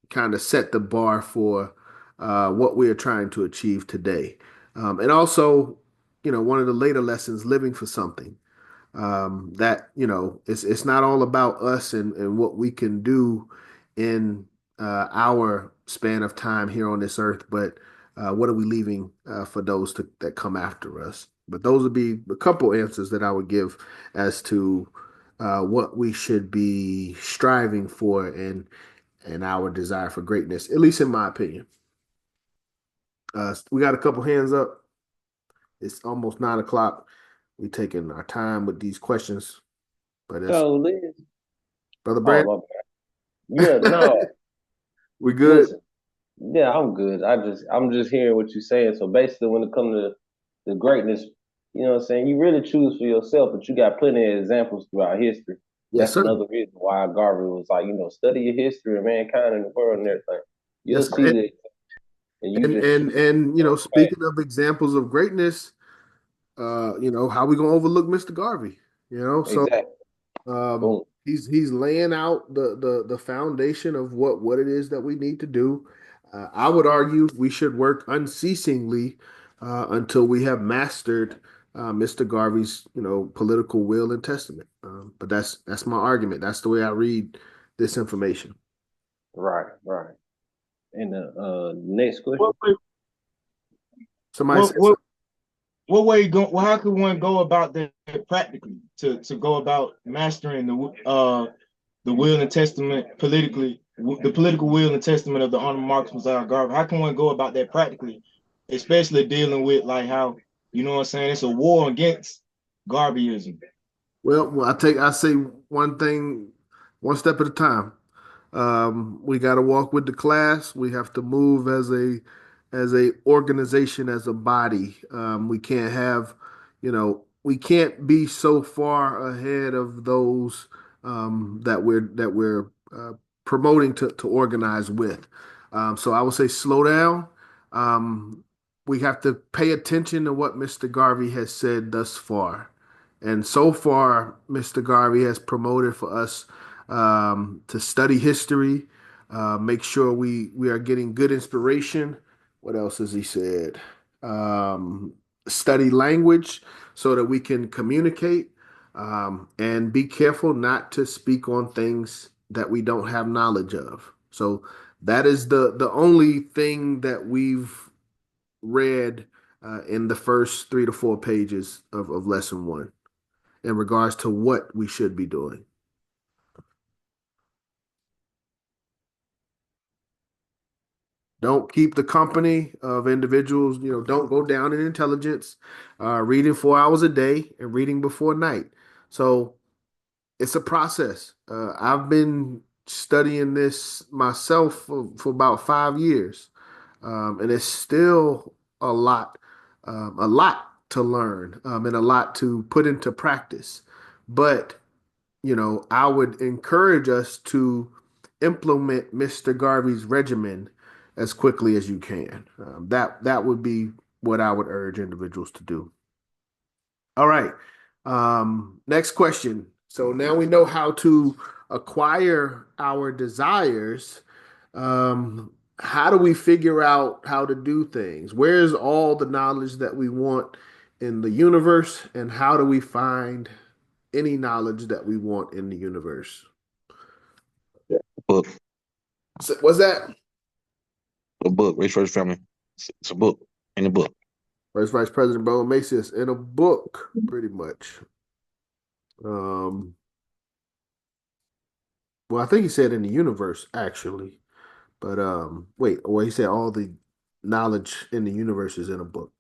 kind of set the bar for what we are trying to achieve today. And also, one of the later lessons, living for something. That it's not all about us and what we can do in our span of time here on this earth, but what are we leaving for those that come after us? But those would be a couple answers that I would give as to what we should be striving for, and and our desire for greatness, at least in my opinion. We got a couple hands up. It's almost 9 o'clock. We're taking our time with these questions, but it's So, Liz. Brother Brand. Oh, my bad. Yeah, no. We good? Listen, yeah, I'm good. I'm just hearing what you're saying. So basically, when it comes to the greatness, you know what I'm saying, you really choose for yourself, but you got plenty of examples throughout history. Yes, That's sir. another reason why Garvey was like, study your history of mankind and the world and everything. You'll Yes, see sir. that, and you And just choose. speaking of examples of greatness, how we gonna overlook Mr. Garvey? So Exactly. Boom. he's laying out the foundation of what it is that we need to do. I would argue we should work unceasingly until we have mastered Mr. Garvey's political will and testament. But that's my argument. That's the way I read this information. Right, right. And the next question. What way, Somebody what, said what, what way go? Well, how could one go about that practically to go about mastering the will and testament politically, the political will and testament of the Honorable Marcus Mosiah Garvey? How can one go about that practically, especially dealing with like how what I'm saying, it's a war against Garveyism. Well, I say one thing, one step at a time. We got to walk with the class. We have to move as a organization, as a body. We can't we can't be so far ahead of those that we're promoting to organize with. So I would say slow down. We have to pay attention to what Mr. Garvey has said thus far. And so far, Mr. Garvey has promoted for us to study history, make sure we are getting good inspiration. What else has he said? Um, Study language so that we can communicate, and be careful not to speak on things that we don't have knowledge of. So that is the only thing that we've read in the first 3 to 4 pages of lesson one in regards to what we should be doing. Don't keep the company of individuals, don't go down in intelligence, reading 4 hours a day and reading before night. So it's a process. I've been studying this myself for about 5 years, and it's still a lot to learn, and a lot to put into practice. But I would encourage us to implement Mr. Garvey's regimen as quickly as you can. That would be what I would urge individuals to do. All right. Next question. So now we know how to acquire our desires. How do we figure out how to do things? Where's all the knowledge that we want in the universe, and how do we find any knowledge that we want in the universe? Book. So, what's that? A book. Race First Family. It's a book. In a book. First Vice President Bo Macy is in a book, pretty much. Well, I think he said in the universe, actually. But he said all the knowledge in the universe is in a book.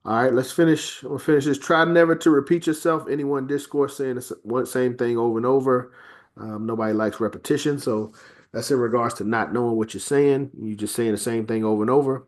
All right, let's finish. We'll finish this. Try never to repeat yourself. Any one discourse saying the same thing over and over. Nobody likes repetition, so that's in regards to not knowing what you're saying. You're just saying the same thing over and over.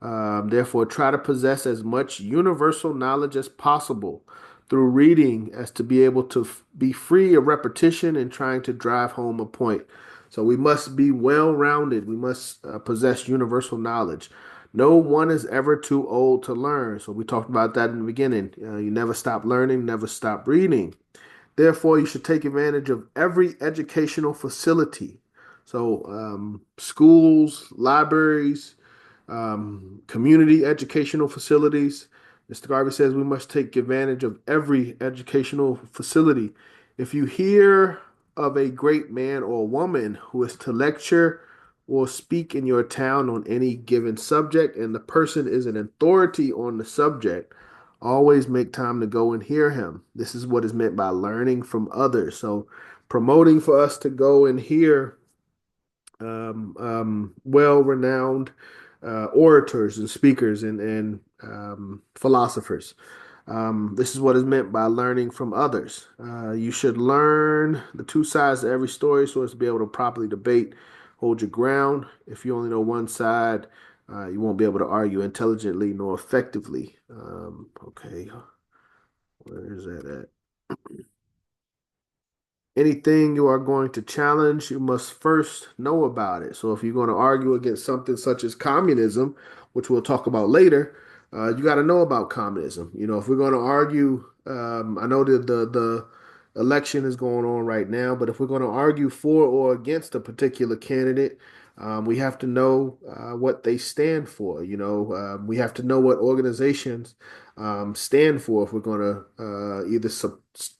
Therefore, try to possess as much universal knowledge as possible through reading as to be able to be free of repetition and trying to drive home a point. So we must be well-rounded. We must possess universal knowledge. No one is ever too old to learn. So we talked about that in the beginning. You never stop learning, never stop reading. Therefore, you should take advantage of every educational facility. So schools, libraries, community educational facilities. Mr. Garvey says we must take advantage of every educational facility. If you hear of a great man or woman who is to lecture or speak in your town on any given subject, and the person is an authority on the subject, always make time to go and hear him. This is what is meant by learning from others. So promoting for us to go and hear well-renowned orators and speakers and philosophers. This is what is meant by learning from others. You should learn the two sides to every story so as to be able to properly debate, hold your ground. If you only know one side, you won't be able to argue intelligently nor effectively. Okay, where is that at? Anything you are going to challenge, you must first know about it. So if you're going to argue against something such as communism, which we'll talk about later, you got to know about communism. You know, if we're going to argue, I know that the election is going on right now, but if we're going to argue for or against a particular candidate, we have to know what they stand for. You know, we have to know what organizations stand for if we're going to either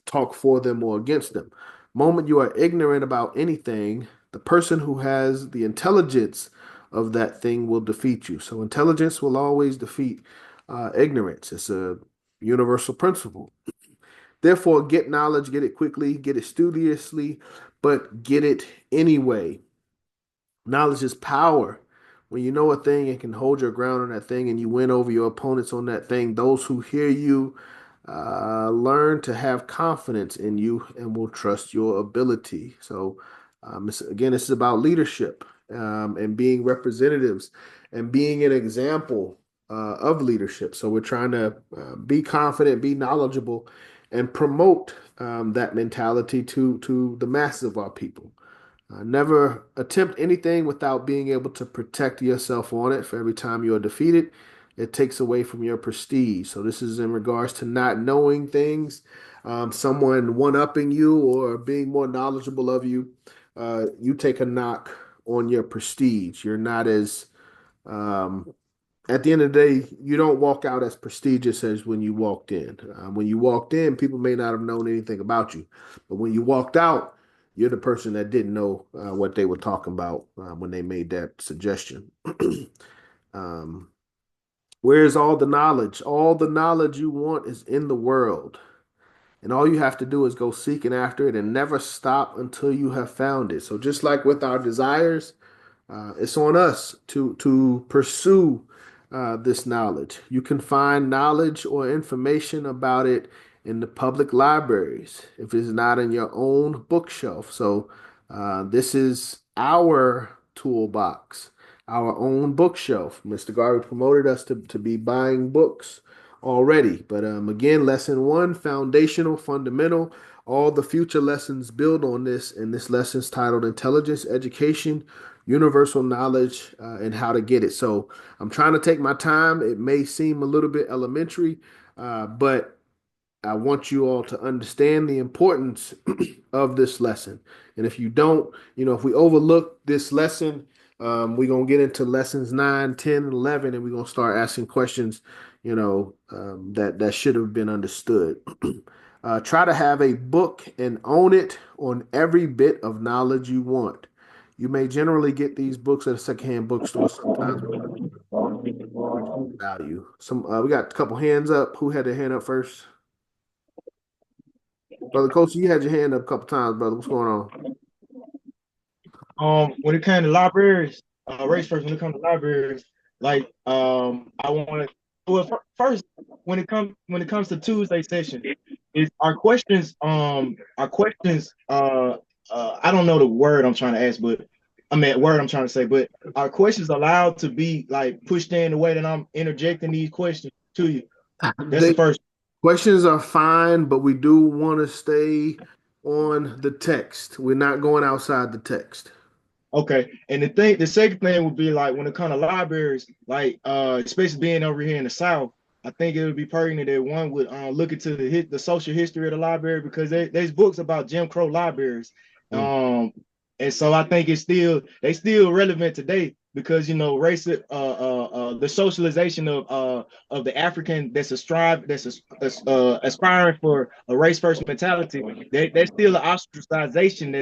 talk for them or against them. Moment you are ignorant about anything, the person who has the intelligence of that thing will defeat you. So intelligence will always defeat ignorance. It's a universal principle. Therefore, get knowledge, get it quickly, get it studiously, but get it anyway. Knowledge is power. When you know a thing and can hold your ground on that thing and you win over your opponents on that thing, those who hear you learn to have confidence in you and will trust your ability. So, again, this is about leadership and being representatives and being an example of leadership. So, we're trying to be confident, be knowledgeable, and promote that mentality to the masses of our people. Never attempt anything without being able to protect yourself on it. For every time you are defeated, it takes away from your prestige. So this is in regards to not knowing things, someone one-upping you or being more knowledgeable of you. You take a knock on your prestige. You're not as at the end of the day, you don't walk out as prestigious as when you walked in. When you walked in, people may not have known anything about you, but when you walked out, you're the person that didn't know what they were talking about when they made that suggestion. um, where's all the knowledge? All the knowledge you want is in the world. And all you have to do is go seeking after it and never stop until you have found it. So just like with our desires, it's on us to pursue this knowledge. You can find knowledge or information about it in the public libraries if it's not in your own bookshelf. So this is our toolbox, our own bookshelf. Mr. Garvey promoted us to be buying books already. But again, lesson one, foundational, fundamental. All the future lessons build on this, and this lesson is titled Intelligence Education, Universal Knowledge, and How to Get It. So I'm trying to take my time. It may seem a little bit elementary, but I want you all to understand the importance of this lesson. And if you don't, you know, if we overlook this lesson, we're going to get into lessons 9, 10, and 11, and we're going to start asking questions, you know, that should have been understood. Try to have a book and own it on every bit of knowledge you want. You may generally get these books at a secondhand bookstore sometimes. Value. We got a couple hands up. Who had their hand up first? Brother Coach, you had your hand up a couple times, brother. What's going on? When it comes to libraries, race first. When it comes to libraries, like I want to. Well, first, when it comes to Tuesday session, is our questions. I don't know the word I'm trying to ask, but I mean word I'm trying to say, but are questions allowed to be like pushed in the way that I'm interjecting these questions to you? That's the first. Questions are fine, but we do want to stay on the text. We're not going outside the text. Okay. And the second thing would be like when it comes to libraries, like especially being over here in the South, I think it would be pertinent that one would look into the social history of the library, because there's books about Jim Crow libraries. And so I think they still relevant today, because you know the socialization of the African that's aspiring for a race first mentality. There's still an ostracization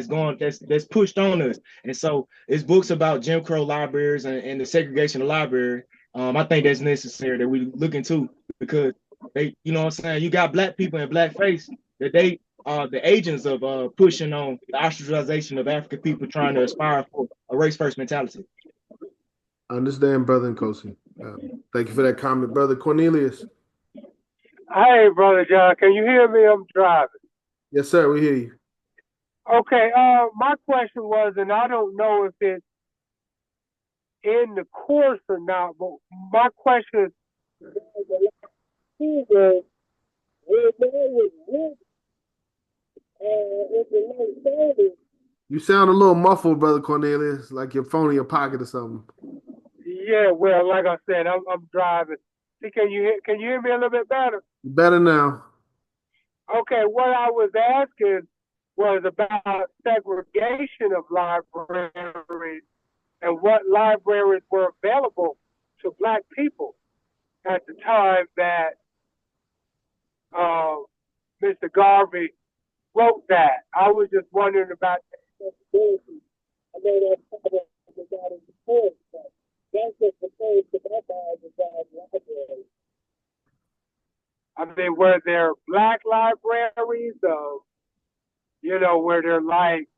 that's pushed on us. And so it's books about Jim Crow libraries and the segregation of library. I think that's necessary that we look into, because they, you know what I'm saying, you got black people in blackface that the agents of pushing on the ostracization of African people trying to aspire for a race first mentality. I understand, brother Nkosi. Thank you for that comment, brother Cornelius. Hey, Brother John, can you hear me? I'm driving. Yes, sir. We hear you. Okay, my question was, and I don't know if it's in the course or not, but my question is, You sound a little muffled, brother Cornelius, like your phone in your pocket or something. yeah, well, like I said, I'm driving. See, can you hear me a little bit better? Better now. Okay, what I was asking was about segregation of libraries and what libraries were available to Black people at the time that Mr. Garvey wrote that. I was just wondering about that accessibility. I know that's part of the guidance report, but that's just the case to my mind about libraries. I mean, were there Black libraries? Were there like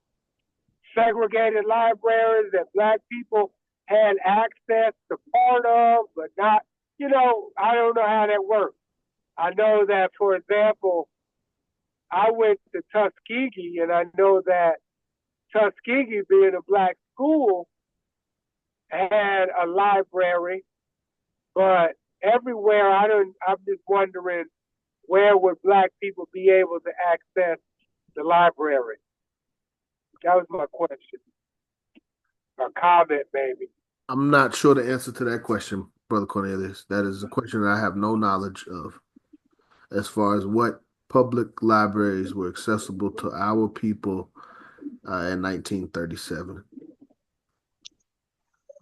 segregated libraries that Black people had access to part of, but not? I don't know how that works. I know that, for example, I went to Tuskegee, and I know that Tuskegee, being a Black school, had a library, but everywhere I'm just wondering, where would Black people be able to access the library? That was my question, or comment maybe. I'm not sure the answer to that question, brother Cornelius. That is a question that I have no knowledge of, as far as what public libraries were accessible to our people in 1937.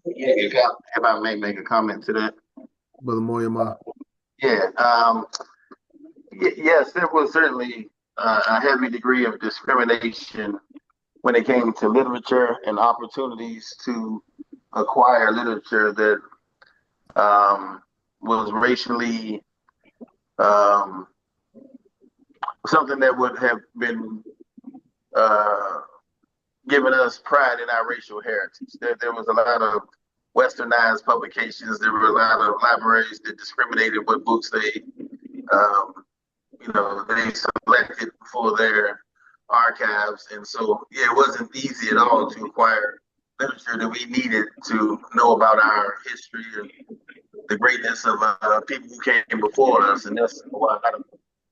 Yeah, if I may make a comment to that. Brother Moyama. Yeah. Yes, there was certainly a heavy degree of discrimination when it came to literature and opportunities to acquire literature that was racially um, something that would have been uh, given us pride in our racial heritage. There was a lot of westernized publications. There were a lot of libraries that discriminated what books um, they selected for their archives. And so, yeah, it wasn't easy at all to acquire literature that we needed to know about our history and the greatness of people who came before us. And that's why a lot of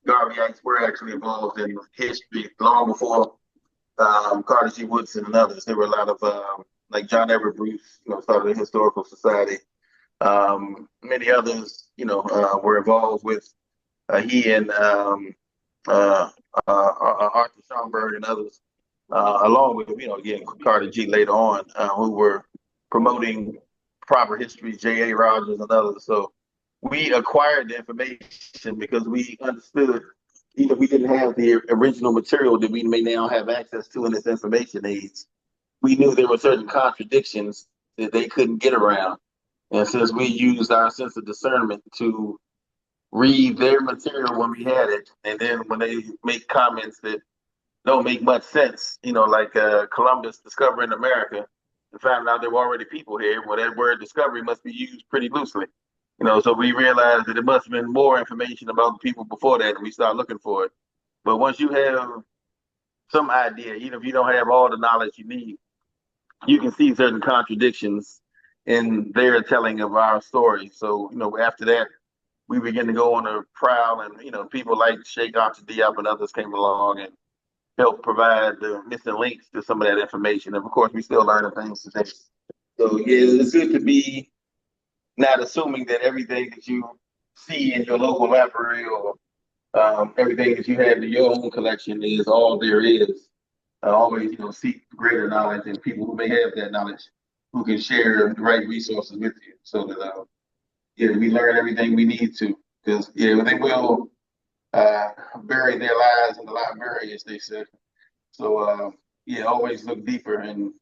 Garveyites were actually involved in history long before Carter G. Woodson and others. There were a lot of, like John Everett Bruce, started a historical society. Many others, were involved with he and Arthur Schomburg and others, along with, again, Carter G. later on, who were promoting proper history, J.A. Rogers and others. So we acquired the information because we understood, even if we didn't have the original material that we may now have access to in this information age, we knew there were certain contradictions that they couldn't get around. And since we used our sense of discernment to read their material when we had it, and then when they make comments that don't make much sense, like Columbus discovering America and found out there were already people here. Well, that word discovery must be used pretty loosely. So we realized that there must have been more information about the people before that, and we started looking for it. But once you have some idea, even if you don't have all the knowledge you need, you can see certain contradictions in their telling of our story. So, after that, we began to go on a prowl, and people like Sheikh Anta Diop and others came along and helped provide the missing links to some of that information. And of course, we still learning things today. So yeah, it's good to be not assuming that everything that you see in your local library or everything that you have in your own collection is all there is. Always, seek greater knowledge and people who may have that knowledge who can share the right resources with you, so that we learn everything we need to. Because they will bury their lives in the library, as they said. So always look deeper and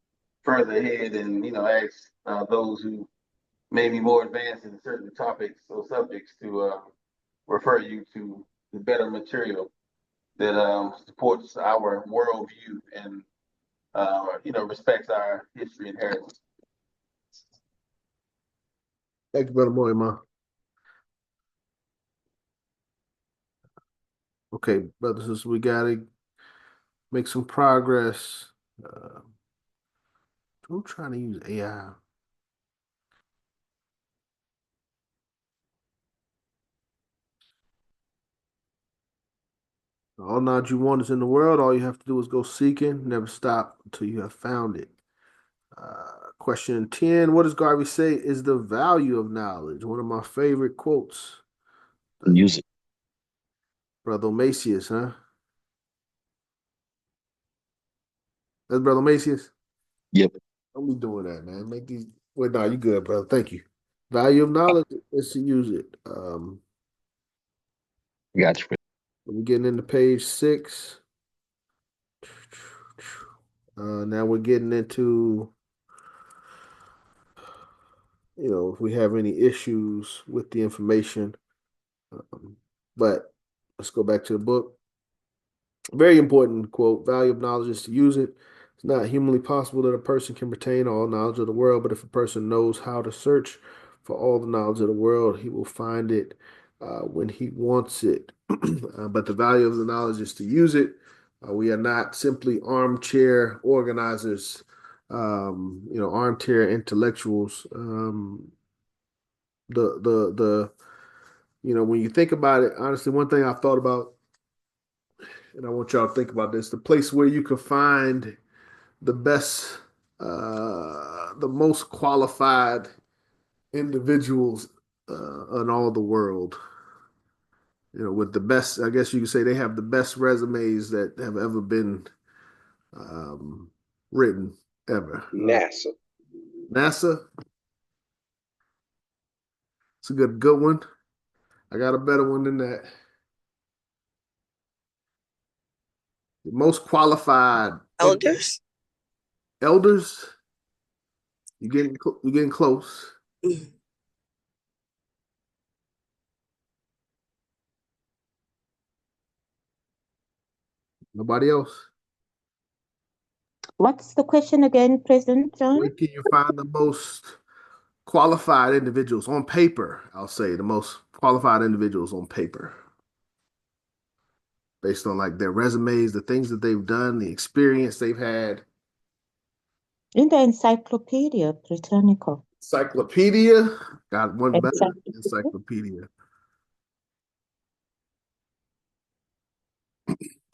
further ahead, and ask those who may be more advanced in certain topics or subjects to refer you to the better material that supports our worldview and respects our history and heritage. Thank you, Brother Moima. Okay, brothers, we gotta make some progress. I'm trying to use AI. All knowledge you want is in the world. All you have to do is go seeking. Never stop until you have found it. Question 10. What does Garvey say is the value of knowledge? One of my favorite quotes. Use it. Brother Macius, huh? That's Brother Macius? Yep. Don't be doing that, man. Make these. Wait, no, you good, brother. Thank you. Value of knowledge is to use it. Got you. We're getting into page 6. Now we're getting into, if we have any issues with the information. But let's go back to the book. Very important quote. Value of knowledge is to use it. It's not humanly possible that a person can retain all knowledge of the world, but if a person knows how to search for all the knowledge of the world, he will find it when he wants it. But the value of the knowledge is to use it. We are not simply armchair organizers, armchair intellectuals. When you think about it, honestly, one thing I've thought about, and I want y'all to think about this, the place where you can find the best, the most qualified individuals in all the world. With the best, I guess you could say they have the best resumes that have ever been written ever. NASA. NASA. It's a good one. I got a better one than that. The most qualified Elders. Elders. You're getting close. Mm. Nobody else. What's the question again, President John? Where can you find the most qualified individuals on paper? I'll say the most qualified individuals on paper, based on like their resumes, the things that they've done, the experience they've had. In the Encyclopedia Britannica. Encyclopedia. Got one better. Encyclopedia.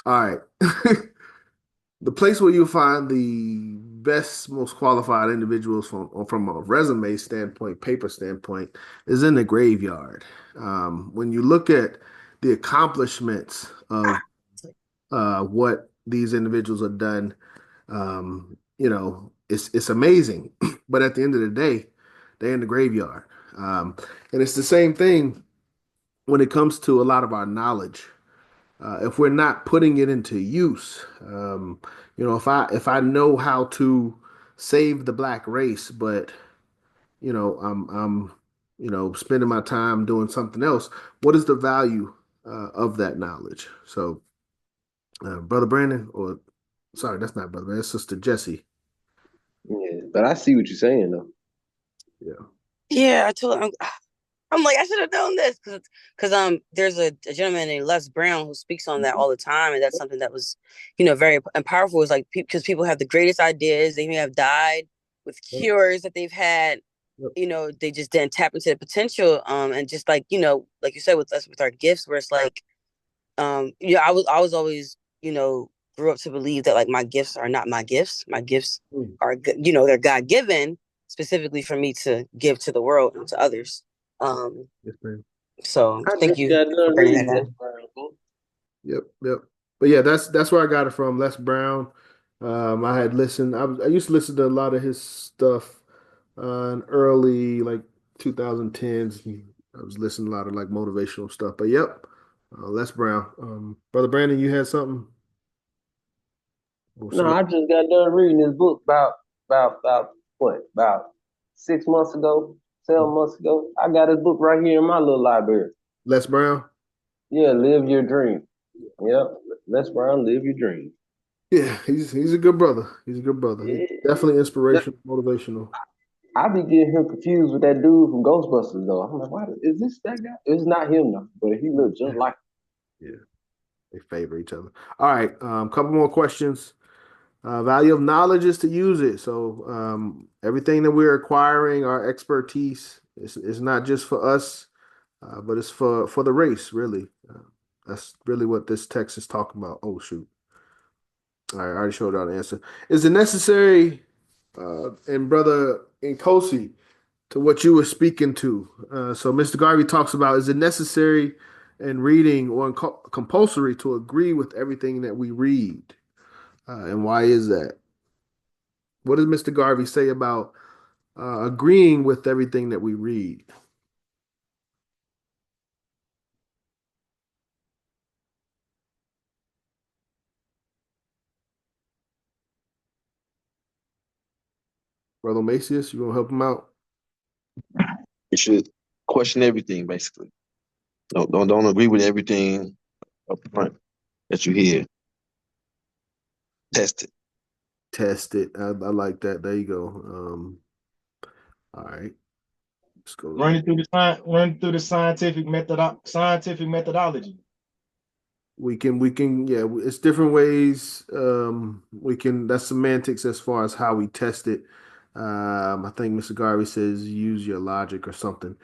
All right. The place where you'll find the best, most qualified individuals from a resume standpoint, paper standpoint, is in the graveyard. When you look at the accomplishments of what these individuals have done, it's amazing. But at the end of the day, they're in the graveyard. And it's the same thing when it comes to a lot of our knowledge. If we're not putting it into use, if I know how to save the black race, but I'm spending my time doing something else, what is the value of that knowledge? So, Brother Brandon, or sorry, that's not Brother Brandon, that's Sister Jessie. Yeah, but I see what you're saying though. Yeah. Yeah, I told him. I'm like, I should have known this because there's a gentleman named Les Brown who speaks on that all the time, and that's something that was, very powerful. It's like because people have the greatest ideas, they may have died with cures that they've had, they just didn't tap into the potential. And just like like you said with us with our gifts, where it's like, I was always grew up to believe that like my gifts are not my gifts. My gifts are they're God given specifically for me to give to the world and to others. Yes, ma'am. So I thank just you got for done bringing reading that this. up. Yep. But yeah, that's where I got it from. Les Brown. I had listened. I used to listen to a lot of his stuff in early like 2010s. I was listening to a lot of like motivational stuff. But yep, Les Brown. Brother Brandon, you had something? No, I just got done reading this book about 6 months ago, 7 months ago. I got this book right here in my little library. Les Brown? Yeah, Live Your Dream. Yep. Les Brown, live your dream. Yeah, he's a good brother. He's a good brother. He's definitely inspirational, motivational. I be getting him confused with that dude from Ghostbusters though. I'm like, why is this that guy? It's not him though, but he looks just like Yeah, they favor each other. All right, couple more questions. Value of knowledge is to use it. So everything that we're acquiring, our expertise, is not just for us, but it's for the race, really. That's really what this text is talking about. Oh, shoot. All right, I already showed y'all the answer. Is it necessary, and Brother Nkosi, to what you were speaking to? So Mr. Garvey talks about, is it necessary in reading or compulsory to agree with everything that we read? And why is that? What does Mr. Garvey say about agreeing with everything that we read? Brother Macius, you gonna help him out? You should question everything, basically. Don't agree with everything up front that you hear. Test it. Test it. I like that. There you go. All right. Let's go. Running through the scientific methodology. We can, yeah, it's different ways. That's semantics as far as how we test it. I think Mr. Garvey says use your logic or something.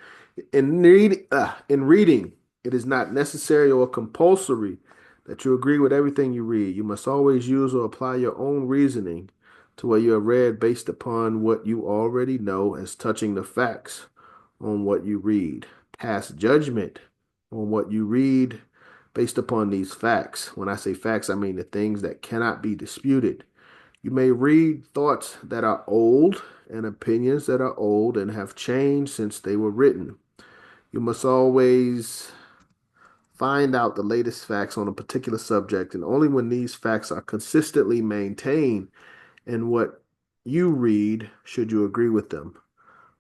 In reading, it is not necessary or compulsory that you agree with everything you read. You must always use or apply your own reasoning to what you have read based upon what you already know as touching the facts on what you read. Pass judgment on what you read based upon these facts. When I say facts, I mean the things that cannot be disputed. You may read thoughts that are old and opinions that are old and have changed since they were written. You must always find out the latest facts on a particular subject, and only when these facts are consistently maintained in what you read should you agree with them.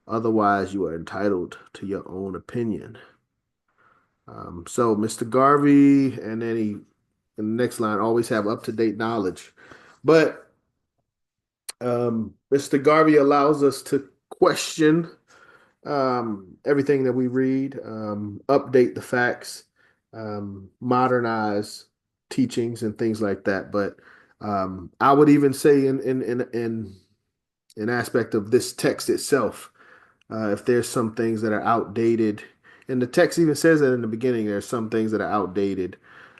Otherwise, you are entitled to your own opinion. So Mr. Garvey, and then he, in the next line, always have up-to-date knowledge. But Mr. Garvey allows us to question everything that we read, update the facts, modernize teachings and things like that. But I would even say in an aspect of this text itself, if there's some things that are outdated, and the text even says that in the beginning, there's some things that are outdated.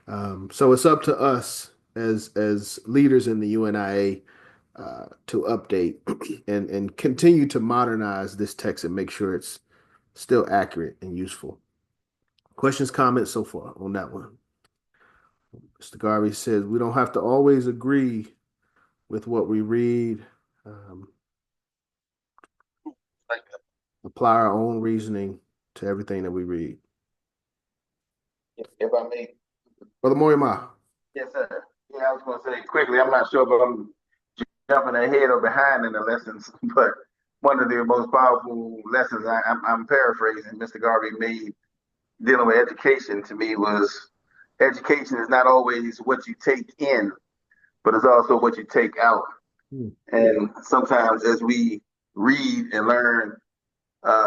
So it's up to us as leaders in the UNIA to update and continue to modernize this text and make sure it's still accurate and useful. Questions, comments so far on that one? Mr. Garvey says we don't have to always agree with what we read. Apply our own reasoning to everything that we read. If I may. Brother Moriyama. Yes, sir. Yeah, I was going to say quickly, I'm not sure if I'm jumping ahead or behind in the lessons, but one of the most powerful lessons I'm paraphrasing Mr. Garvey made dealing with education to me was education is not always what you take in, but it's also what you take out. And sometimes as we read and learn,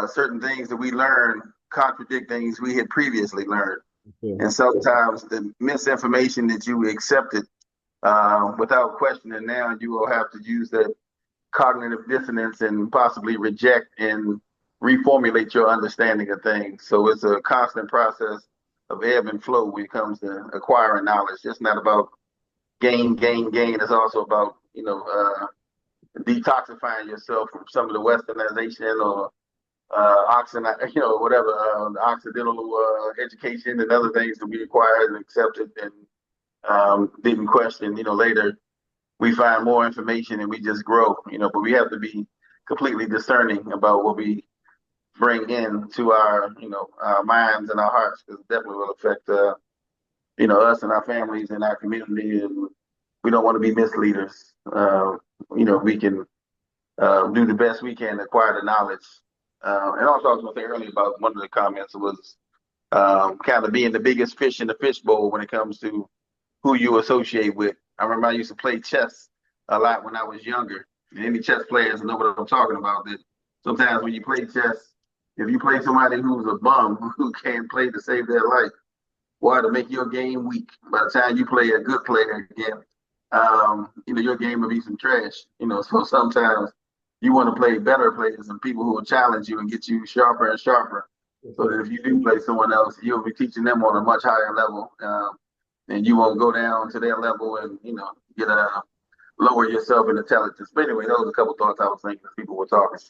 certain things that we learn contradict things we had previously learned. And sometimes the misinformation that you accepted without questioning, now you will have to use that cognitive dissonance and possibly reject and reformulate your understanding of things. So it's a constant process of ebb and flow when it comes to acquiring knowledge. It's not about gain. It's also about, detoxifying yourself from some of the westernization or whatever, Occidental education and other things that we acquired and accepted and didn't question. Later we find more information and we just grow. But we have to be completely discerning about what we bring into our minds and our hearts, because it definitely will affect us and our families and our community. And we don't want to be misleaders. We can do the best we can to acquire the knowledge. And also, I was going to say earlier about one of the comments was kind of being the biggest fish in the fishbowl when it comes to who you associate with. I remember I used to play chess a lot when I was younger. And any chess players know what I'm talking about. That sometimes when you play chess, if you play somebody who's a bum who can't play to save their life, boy, to make your game weak. By the time you play a good player again, your game will be some trash. So sometimes you want to play better players and people who will challenge you and get you sharper and sharper. So that if you do play someone else, you'll be teaching them on a much higher level, and you won't go down to their level and get lower yourself in intelligence. But anyway, those are a couple thoughts I was thinking as people were talking.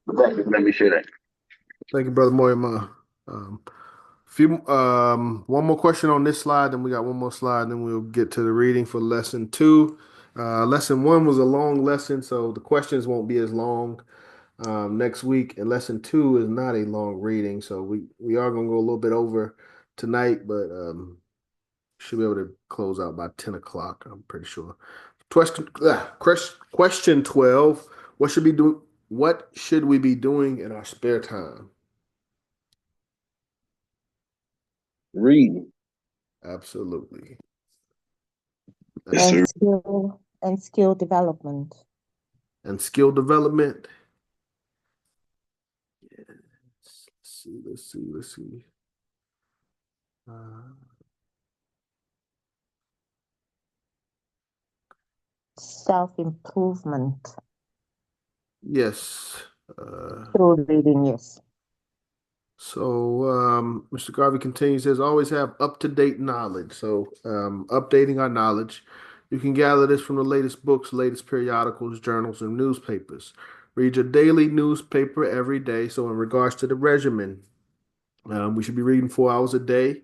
But thank you for letting me share that. Thank you, Brother Moyama. One more question on this slide, then we got one more slide, then we'll get to the reading for lesson 2. Lesson 1 was a long lesson, so the questions won't be as long next week. And lesson 2 is not a long reading, so we are going to go a little bit over tonight, but should be able to close out by 10 o'clock, I'm pretty sure. Question 12, what should we be doing in our spare time? Reading. Absolutely. And skill development. And skill development. Yes. Let's see. Self-improvement. Yes. Through reading, yes. So Mr. Garvey continues, says, always have up-to-date knowledge. So updating our knowledge. You can gather this from the latest books, latest periodicals, journals, and newspapers. Read your daily newspaper every day. So in regards to the regimen, we should be reading 4 hours a day.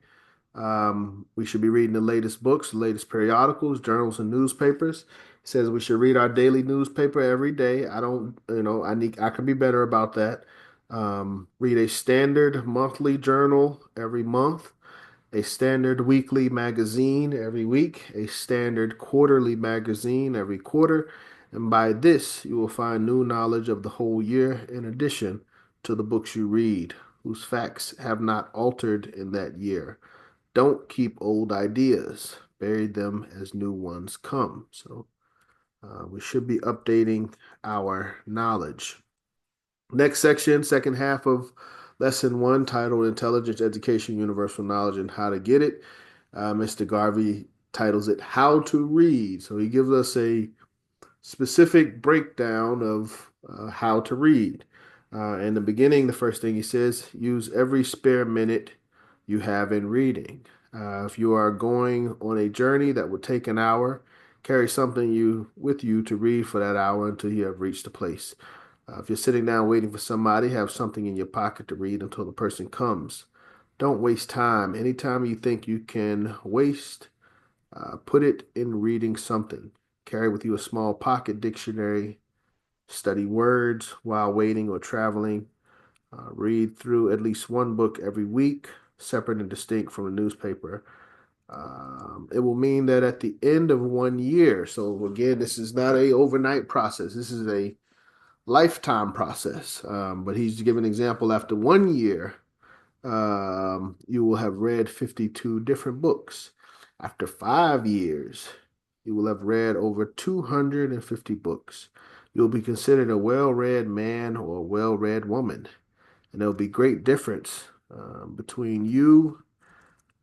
We should be reading the latest books, the latest periodicals, journals, and newspapers. It says we should read our daily newspaper every day. I can be better about that. Read a standard monthly journal every month, a standard weekly magazine every week, a standard quarterly magazine every quarter, and by this you will find new knowledge of the whole year in addition to the books you read, whose facts have not altered in that year. Don't keep old ideas. Bury them as new ones come. So we should be updating our knowledge. Next section, second half of lesson 1, titled Intelligence, Education, Universal Knowledge, and How to Get It. Mr. Garvey titles it How to Read. So he gives us a specific breakdown of how to read. In the beginning, the first thing he says, use every spare minute you have in reading. If you are going on a journey that would take an hour, carry something with you to read for that hour until you have reached the place. If you're sitting down waiting for somebody, have something in your pocket to read until the person comes. Don't waste time. Anytime you think you can waste, put it in reading something. Carry with you a small pocket dictionary. Study words while waiting or traveling. Read through at least one book every week, separate and distinct from the newspaper. It will mean that at the end of 1 year, so again, this is not an overnight process. This is a lifetime process. But he's given an example. After 1 year, you will have read 52 different books. After 5 years, you will have read over 250 books. You'll be considered a well-read man or a well-read woman. And there will be great difference between you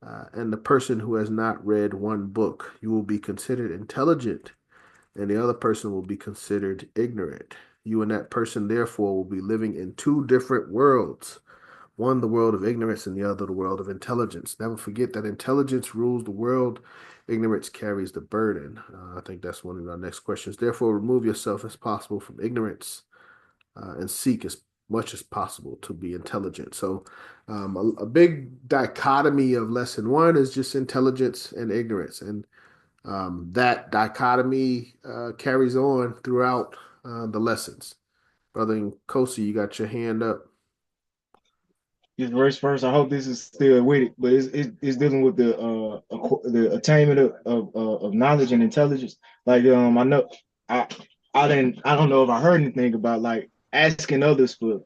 and the person who has not read one book. You will be considered intelligent, and the other person will be considered ignorant. You and that person, therefore, will be living in 2 different worlds. One, the world of ignorance, and the other, the world of intelligence. Never forget that intelligence rules the world. Ignorance carries the burden. I think that's one of our next questions. Therefore, remove yourself as possible from ignorance and seek as much as possible to be intelligent. So a big dichotomy of lesson 1 is just intelligence and ignorance. And that dichotomy carries on throughout the lessons. Brother Kosi, you got your hand up. This verse first. I hope this is still with it, but it's dealing with the attainment of knowledge and intelligence. Like I know I don't know if I heard anything about like asking others for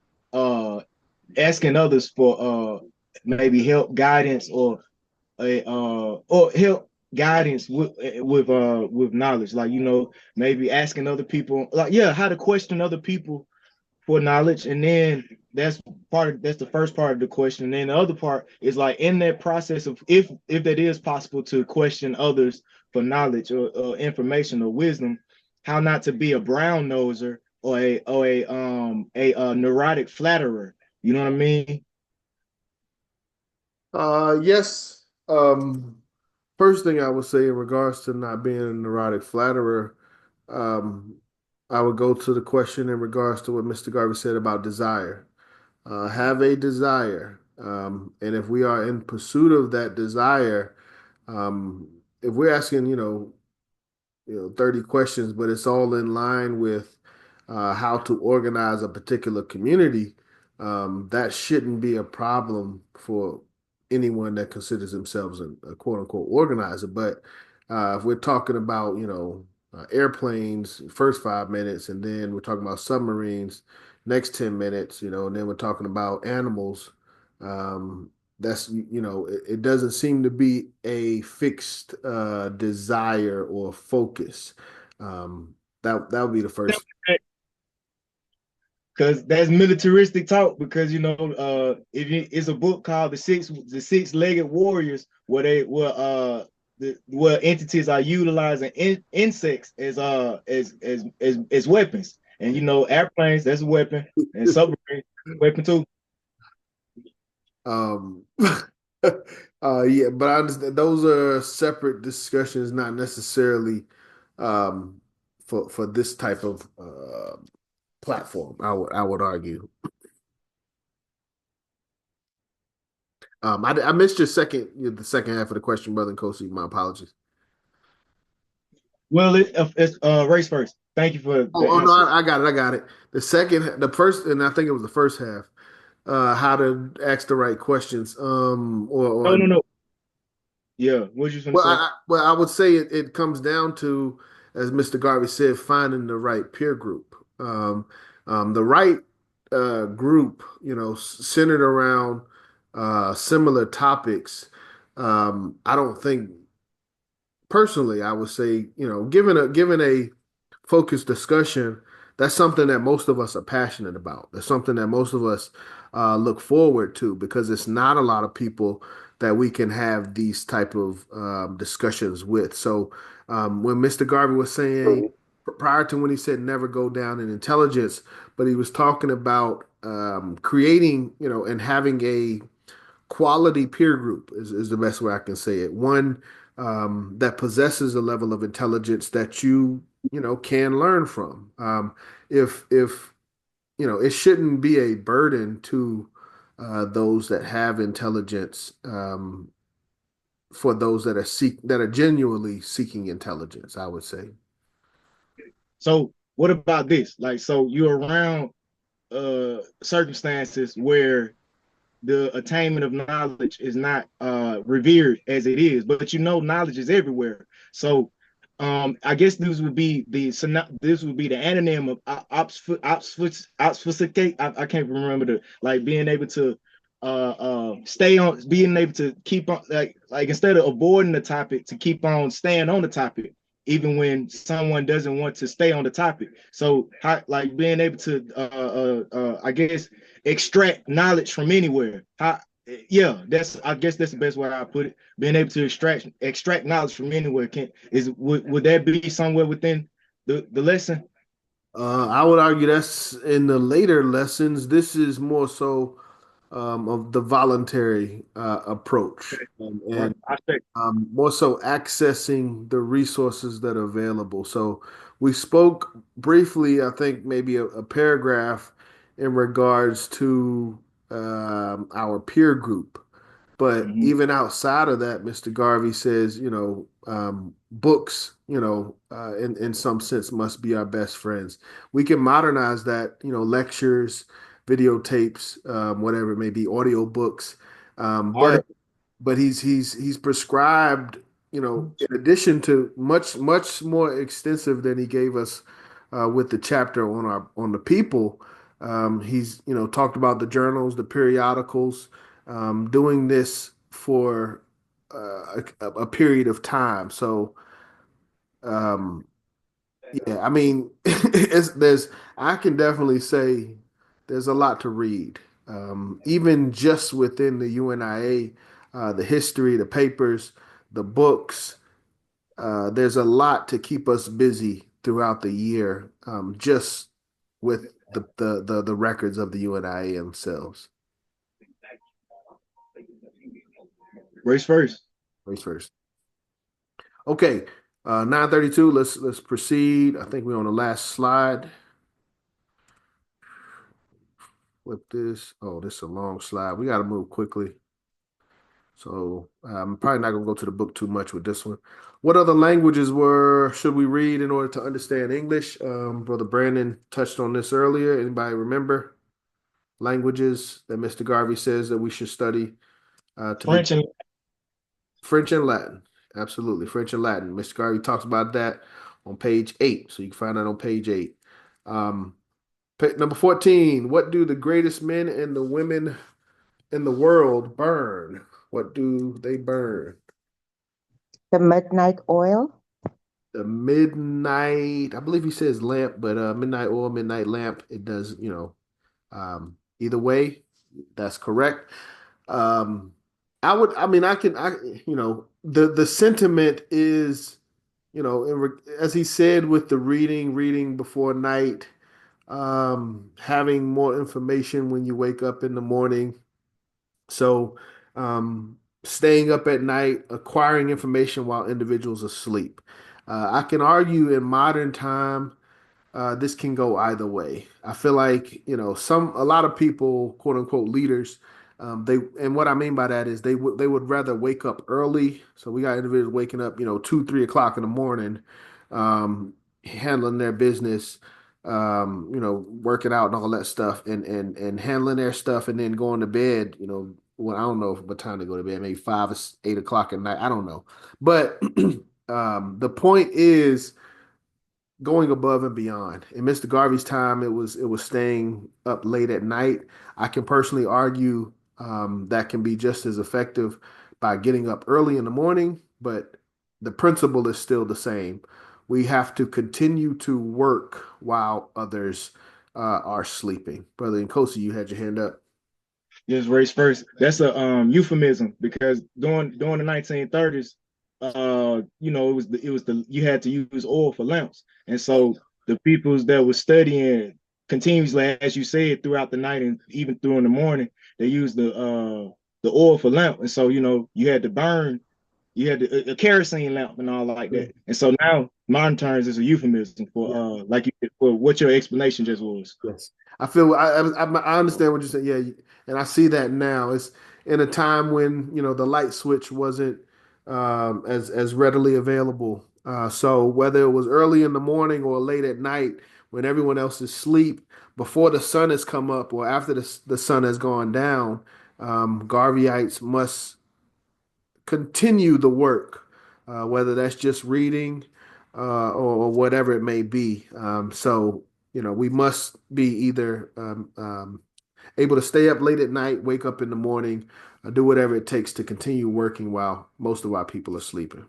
maybe help, guidance, or help guidance with knowledge, like, you know, maybe asking other people, like, yeah, how to question other people for knowledge. And then that's the first part of the question. And then the other part is like in that process of if that is possible to question others for knowledge or information or wisdom, how not to be a brown noser or a neurotic flatterer. You know what I mean? Yes. First thing I would say in regards to not being a neurotic flatterer, um, I would go to the question in regards to what Mr. Garvey said about desire. Have a desire. And if we are in pursuit of that desire, if we're asking, 30 questions, but it's all in line with how to organize a particular community, that shouldn't be a problem for anyone that considers themselves a quote unquote organizer. But if we're talking about, airplanes, first 5 minutes, and then we're talking about submarines, next 10 minutes, and then we're talking about animals. That's it doesn't seem to be a fixed desire or focus. That would be the first. Because that's militaristic talk. Because it's a book called the Six-Legged Warriors, where entities are utilizing insects as weapons. And airplanes, that's a weapon, and submarines, weapon too. Yeah, but I understand those are separate discussions, not necessarily for this type of platform. I would argue. I missed the second half of the question, brother Kosi. My apologies. Well, it's race first. Thank you for the no, answer. I got it. The first, and I think it was the first half. How to ask the right questions. No. Yeah, what you gonna say? I would say it comes down to, as Mr. Garvey said, finding the right peer group. The right group, centered around similar topics. I don't think personally, I would say, given a focused discussion, that's something that most of us are passionate about. That's something that most of us look forward to because it's not a lot of people that we can have these type of discussions with. So when Mr. Garvey was saying prior to when he said never go down in intelligence, but he was talking about creating, and having a quality peer group is the best way I can say it. One that possesses a level of intelligence that can learn from. If it shouldn't be a burden to those that have intelligence, for those that are genuinely seeking intelligence, I would say. So what about this? Like, so you're around circumstances where the attainment of knowledge is not revered as it is, but knowledge is everywhere. So I guess this would be the anonym of obfuscate. I can't remember being able to stay on, being able to keep on, like instead of avoiding the topic, to keep on staying on the topic even when someone doesn't want to stay on the topic. So like being able to I guess extract knowledge from anywhere. I guess that's the best way I put it. Being able to extract knowledge from anywhere would that be somewhere within the lesson? I would argue that's in the later lessons. This is more so of the voluntary approach, and more so accessing the resources that are available. So we spoke briefly, I think maybe a paragraph in regards to our peer group. But even outside of that, Mr. Garvey says, books, in some sense must be our best friends. We can modernize that, lectures, videotapes, whatever it may be, audio books. But he's prescribed, in addition to much more extensive than he gave us with the chapter on the people. He's talked about the journals, the periodicals, doing this for a period of time. So, um, yeah, I mean, I can definitely say there's a lot to read. Even just within the UNIA, the history, the papers, the books, there's a lot to keep us busy throughout the year, just with the records of the UNIA themselves. Race first. Race first. Okay, 9:32. Let's proceed. I think we're on the last slide. With this, oh, this is a long slide. We got to move quickly. So I'm probably not gonna go to the book too much with this one. What other languages should we read in order to understand English? Brother Brandon touched on this earlier. Anybody remember languages that Mr. Garvey says that we should study French and Latin. Absolutely, French and Latin. Mr. Garvey talks about that on page 8, so you can find that on page 8. Number 14. What do the greatest men and the women in the world burn? What do they burn? The midnight oil. The midnight, I believe he says lamp, but midnight oil, midnight lamp, it does, either way, that's correct. The sentiment is, as he said with the reading before night, having more information when you wake up in the morning. So, staying up at night, acquiring information while individuals are asleep. I can argue in modern time, this can go either way. I feel like, a lot of people, quote unquote, leaders, and what I mean by that is they would rather wake up early. So we got individuals waking up, 2, 3 o'clock in the morning, handling their business, working out and all that stuff, and handling their stuff, and then going to bed. Well, I don't know what time to go to bed, maybe 5 or 8 o'clock at night. I don't know, but the point is going above and beyond. In Mr. Garvey's time, it was staying up late at night. I can personally argue that can be just as effective by getting up early in the morning, but the principle is still the same. We have to continue to work while others are sleeping. Brother Nkosi, you had your hand up. Just race first. That's a euphemism because during the 1930s, it was the you had to use oil for lamps, and so the peoples that were studying continuously, as you said, throughout the night and even through in the morning, they used the oil for lamp, and so you had to burn, you had a kerosene lamp and all like that, and so now modern terms is a euphemism for like for what your explanation just was. Yes, I understand what you're saying. Yeah, and I see that now. It's in a time when the light switch wasn't as readily available. So whether it was early in the morning or late at night, when everyone else is asleep, before the sun has come up or after the sun has gone down, Garveyites must continue the work, whether that's just reading or whatever it may be. So we must be either able to stay up late at night, wake up in the morning, do whatever it takes to continue working while most of our people are sleeping.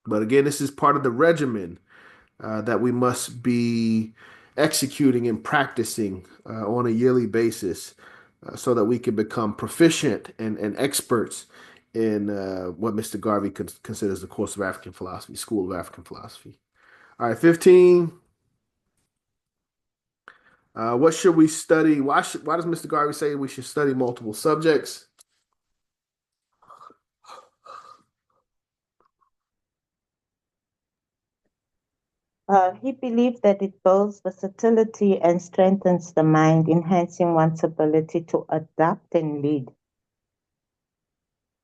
But again, this is part of the regimen that we must be executing and practicing on a yearly basis so that we can become proficient and experts in what Mr. Garvey considers the course of African philosophy, School of African Philosophy. All right, 15. What should we study? Why does Mr. Garvey say we should study multiple subjects? He believed that it builds versatility and strengthens the mind, enhancing one's ability to adapt and lead.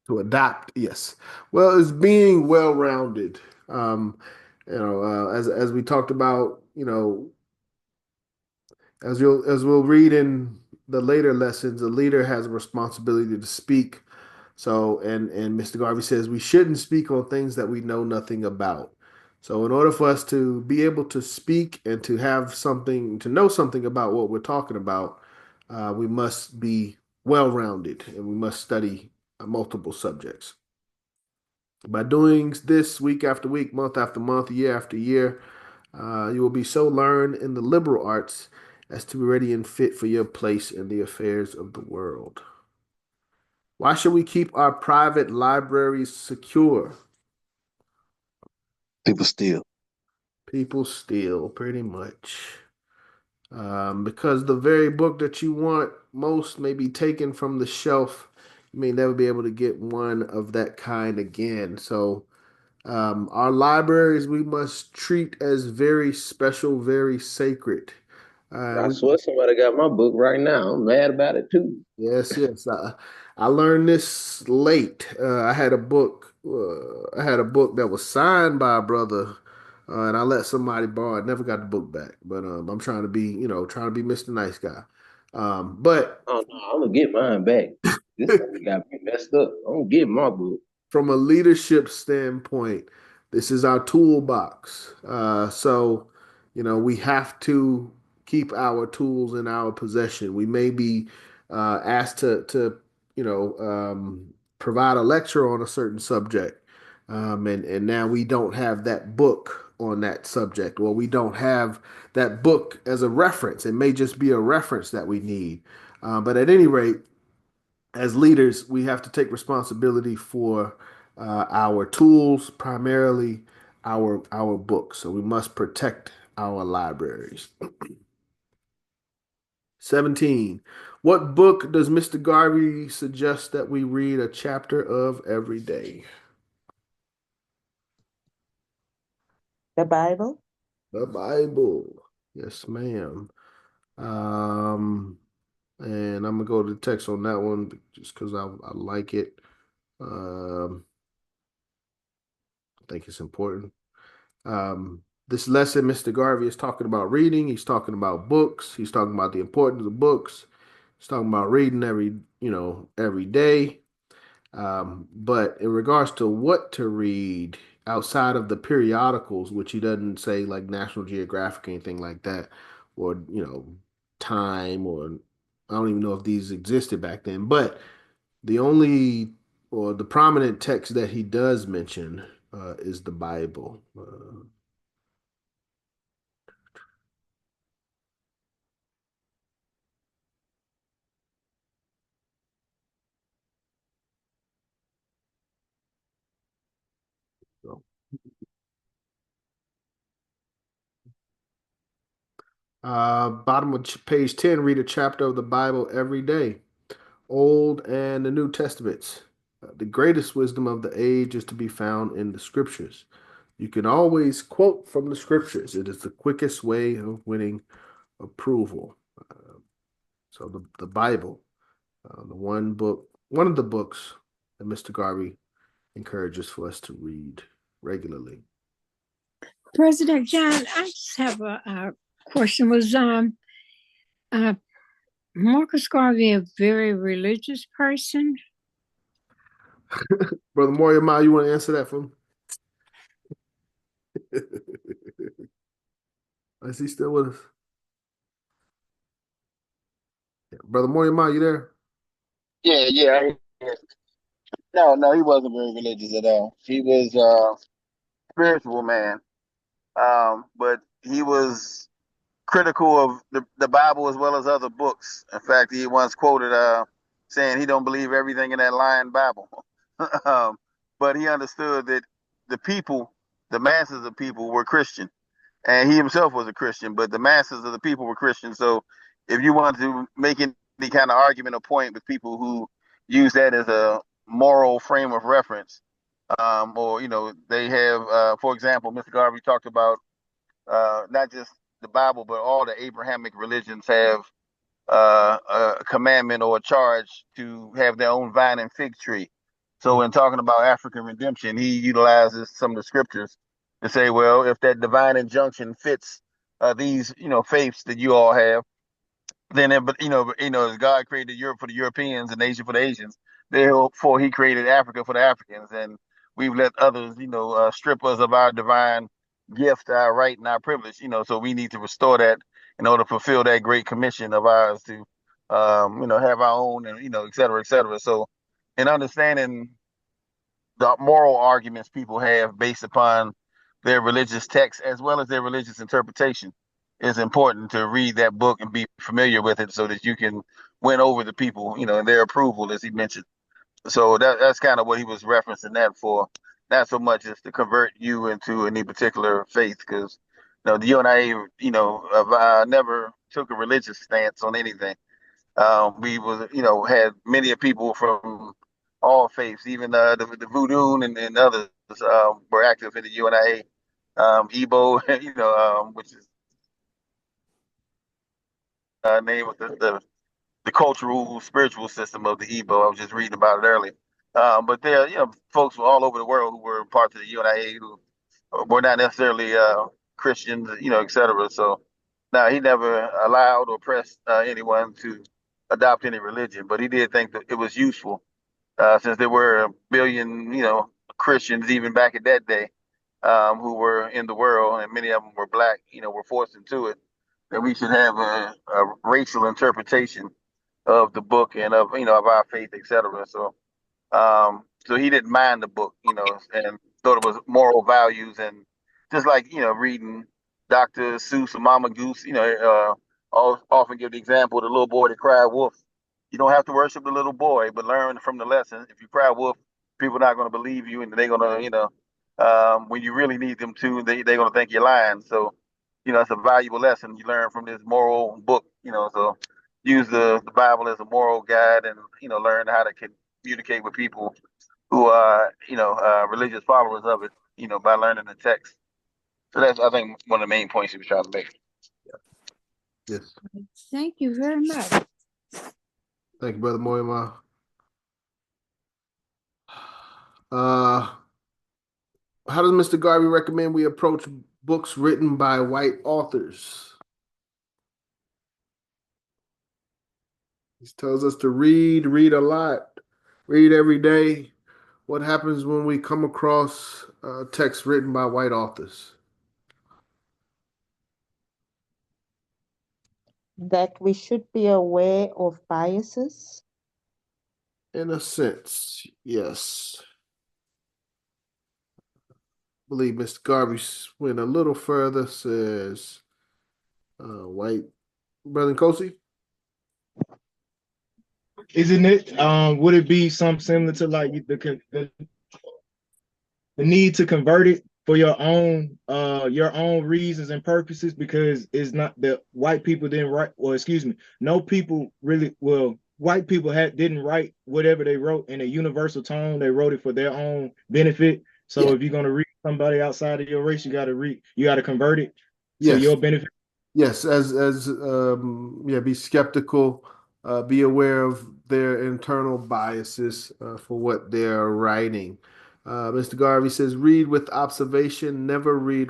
To adapt, yes. Well, it's being well-rounded. As we talked about, as we'll read in the later lessons, a leader has a responsibility to speak. So, and Mr. Garvey says we shouldn't speak on things that we know nothing about. So, in order for us to be able to speak and to know something about what we're talking about, we must be well-rounded and we must study multiple subjects. By doing this week after week, month after month, year after year, you will be so learned in the liberal arts as to be ready and fit for your place in the affairs of the world. Why should we keep our private libraries secure? People steal. People steal, pretty much. Because the very book that you want most may be taken from the shelf. You may never be able to get one of that kind again. So, our libraries we must treat as very special, very sacred. I We swear somebody got my book right now. I'm mad about it too. Yes, yes. I learned this late. I had a book. I had a book that was signed by a brother, and I let somebody borrow it. Never got the book back. But I'm trying to be, trying to be Mr. Nice Guy. But Oh no, I'm gonna get mine back. This thing got me messed up. I'm gonna get my book. from a leadership standpoint, this is our toolbox. So, we have to keep our tools in our possession. We may be asked to provide a lecture on a certain subject, and now we don't have that book on that subject, or we don't have that book as a reference. It may just be a reference that we need. But at any rate, as leaders, we have to take responsibility for our tools, primarily our books. So we must protect our libraries. 17. What book does Mr. Garvey suggest that we read a chapter of every day? The Bible. The Bible. Yes, ma'am. Um, and I'm gonna go to the text on that one just because I like it. Um, I think it's important. This lesson, Mr. Garvey is talking about reading. He's talking about books. He's talking about the importance of books. He's talking about reading every day. But in regards to what to read outside of the periodicals, which he doesn't say like National Geographic or anything like that, or Time, or I don't even know if these existed back then. But the only or the prominent text that he does mention is the Bible. So, bottom of page 10, read a chapter of the Bible every day, Old and the New Testaments. The greatest wisdom of the age is to be found in the scriptures. You can always quote from the scriptures. It is the quickest way of winning approval. So the Bible, one of the books that Mr. Garvey encourages for us to read regularly. President John, I just have a question. Was Marcus Garvey a very religious person? Brother Moriama, you want to answer that for me? Is he still with us? Yeah. Brother Moriama, you there? Yeah. No, he wasn't very religious at all. He was a spiritual man, but he was critical of the Bible as well as other books. In fact, he once quoted saying he don't believe everything in that lying Bible. But he understood that the people, the masses of people, were Christian, and he himself was a Christian. But the masses of the people were Christian. So, if you want to make any kind of argument or point with people who use that as a moral frame of reference, or they have, for example, Mr. Garvey talked about not just the Bible, but all the Abrahamic religions have a commandment or a charge to have their own vine and fig tree. So, in talking about African redemption, he utilizes some of the scriptures to say, well, if that divine injunction fits these, faiths that you all have, then, but as God created Europe for the Europeans and Asia for the Asians, therefore He created Africa for the Africans, and we've let others, strip us of our divine gift, our right, and our privilege. So we need to restore that in order to fulfill that great commission of ours to, have our own, and et cetera, et cetera. So, in understanding the moral arguments people have based upon their religious text as well as their religious interpretation. It's important to read that book and be familiar with it so that you can win over the people, and their approval, as he mentioned. So that's kind of what he was referencing that for. Not so much as to convert you into any particular faith, because the UNIA, never took a religious stance on anything. We was, had many people from all faiths, even the Voodoo and others were active in the UNIA. Igbo, which is name of the cultural spiritual system of the Igbo. I was just reading about it earlier. But there, folks from all over the world who were parts of the UNIA who were not necessarily Christians, et cetera. So, now he never allowed or pressed anyone to adopt any religion, but he did think that it was useful since there were a billion, Christians even back in that day who were in the world, and many of them were black, were forced into it. That we should have a racial interpretation of the book and of our faith, etc. So he didn't mind the book, and thought it was moral values, and just like reading Dr. Seuss or Mama Goose, often give the example of the little boy that cried wolf. You don't have to worship the little boy, but learn from the lesson. If you cry wolf, people are not going to believe you, and they're going to, when you really need them to, they're going to think you're lying. So, it's a valuable lesson you learn from this moral book, so use the Bible as a moral guide and, learn how to communicate with people who are, religious followers of it, by learning the text. So that's, I think, one of the main points he was trying to make. Yes. Thank you very much. Thank you, Brother Moyama. How does Mr. Garvey recommend we approach books written by white authors? He tells us to read a lot, read every day. What happens when we come across text written by white authors? That we should be aware of biases. In a sense, yes. I believe Mr. Garvey went a little further, says white. Brother Kosi? Isn't it? Would it be something similar to like the need to convert it for your own reasons and purposes, because it's not that white people didn't write, well, excuse me, no people really, well, white people didn't write whatever they wrote in a universal tone. They wrote it for their own benefit. So Yeah. if you're going to read somebody outside of your race, you got to convert it to Yes. your benefit. Yes, be skeptical, be aware of their internal biases for what they're writing. Mr. Garvey says, read with observation, never read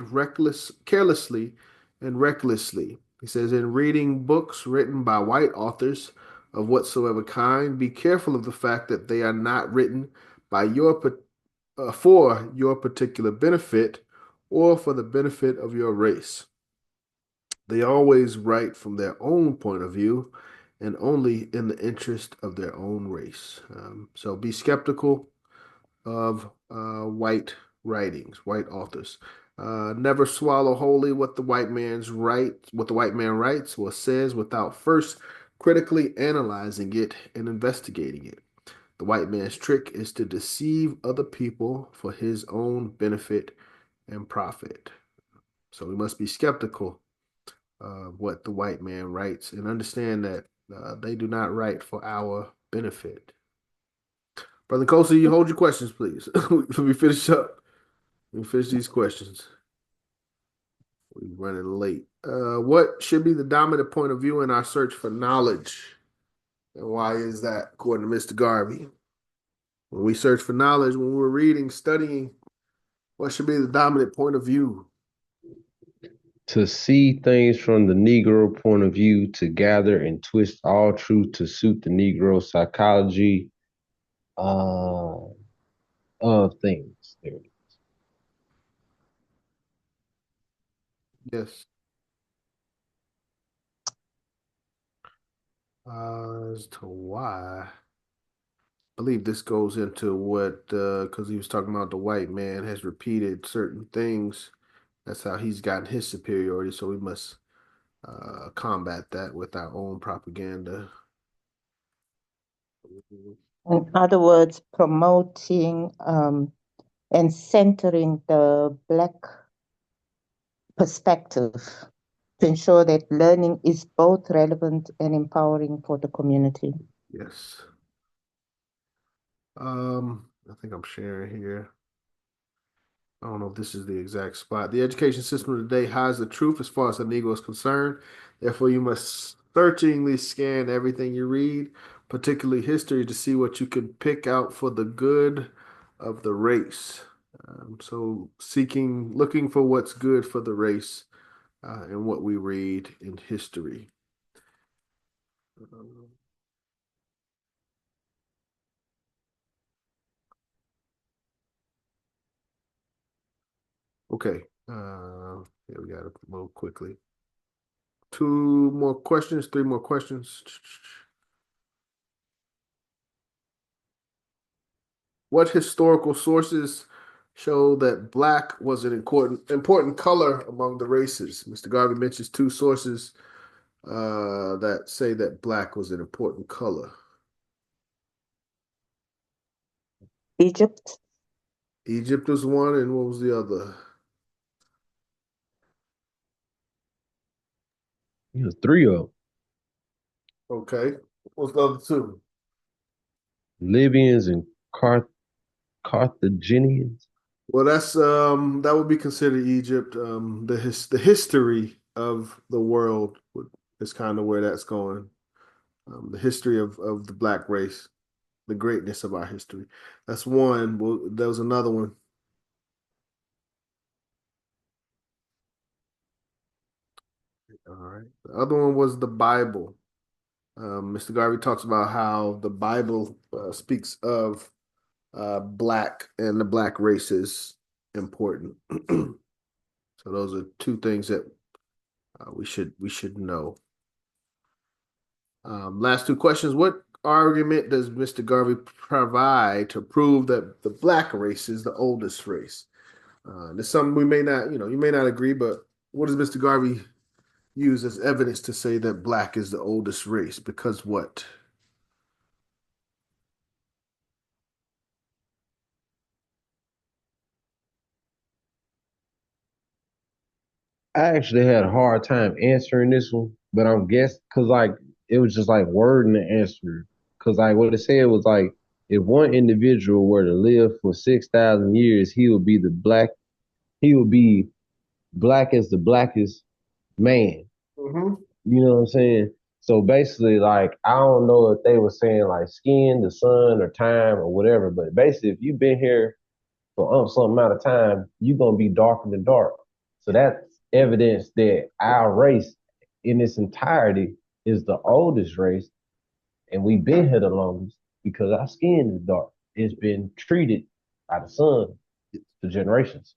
carelessly and recklessly. He says, in reading books written by white authors of whatsoever kind, be careful of the fact that they are not written by for your particular benefit or for the benefit of your race. They always write from their own point of view and only in the interest of their own race. So be skeptical of white writings, white authors. Never swallow wholly what the white man writes or says without first critically analyzing it and investigating it. The white man's trick is to deceive other people for his own benefit and profit. So we must be skeptical what the white man writes and understand that they do not write for our benefit. Brother Kosi, you hold your questions, please. Let me finish up. Let me finish these questions. We're running late. What should be the dominant point of view in our search for knowledge? And why is that, according to Mr. Garvey? When we search for knowledge, when we're reading, studying, what should be the dominant point of view? To see things from the Negro point of view, to gather and twist all truth to suit the Negro psychology of things. There it is. Yes. As to why. believe this goes into what, because he was talking about the white man has repeated certain things. That's how he's gotten his superiority. So we must combat that with our own propaganda. In other words, promoting and centering the Black perspective to ensure that learning is both relevant and empowering for the community. Yes. I think I'm sharing here. I don't know if this is the exact spot. The education system of today hides the truth as far as the Negro is concerned. Therefore, you must searchingly scan everything you read, particularly history, to see what you can pick out for the good of the race. So, looking for what's good for the race in what we read in history. Okay. Yeah, we got to move quickly. Two more questions, three more questions. What historical sources show that black was an important color among the races? Mr. Garvey mentions two sources that say that black was an important color. Egypt. Egypt was one, and what was the other? It was three of them. Okay. What's the other two? Libyans and Carthaginians. Well, that would be considered Egypt. The history of the world is kind of where that's going. The history of the black race, the greatness of our history. That's one. Well, there was another one. All right. The other one was the Bible. Mr. Garvey talks about how the Bible speaks of black and the black race is important. So those are two things that we should know. Last two questions. What argument does Mr. Garvey provide to prove that the black race is the oldest race? There's something we may not, you may not agree, but what does Mr. Garvey use as evidence to say that black is the oldest race? Because what? I actually had a hard time answering this one, but I'm guessing because like it was just like wording the answer. Because like what it said was like if one individual were to live for 6,000 years, he would be black as the blackest man. Mm-hmm. You know what I'm saying? So basically, like I don't know if they were saying like skin, the sun, or time, or whatever. But basically, if you've been here for some amount of time, you're gonna be darker than dark. So that's evidence that our race in its entirety is the oldest race, and we've been here the longest because our skin is dark. It's been treated by the sun for generations.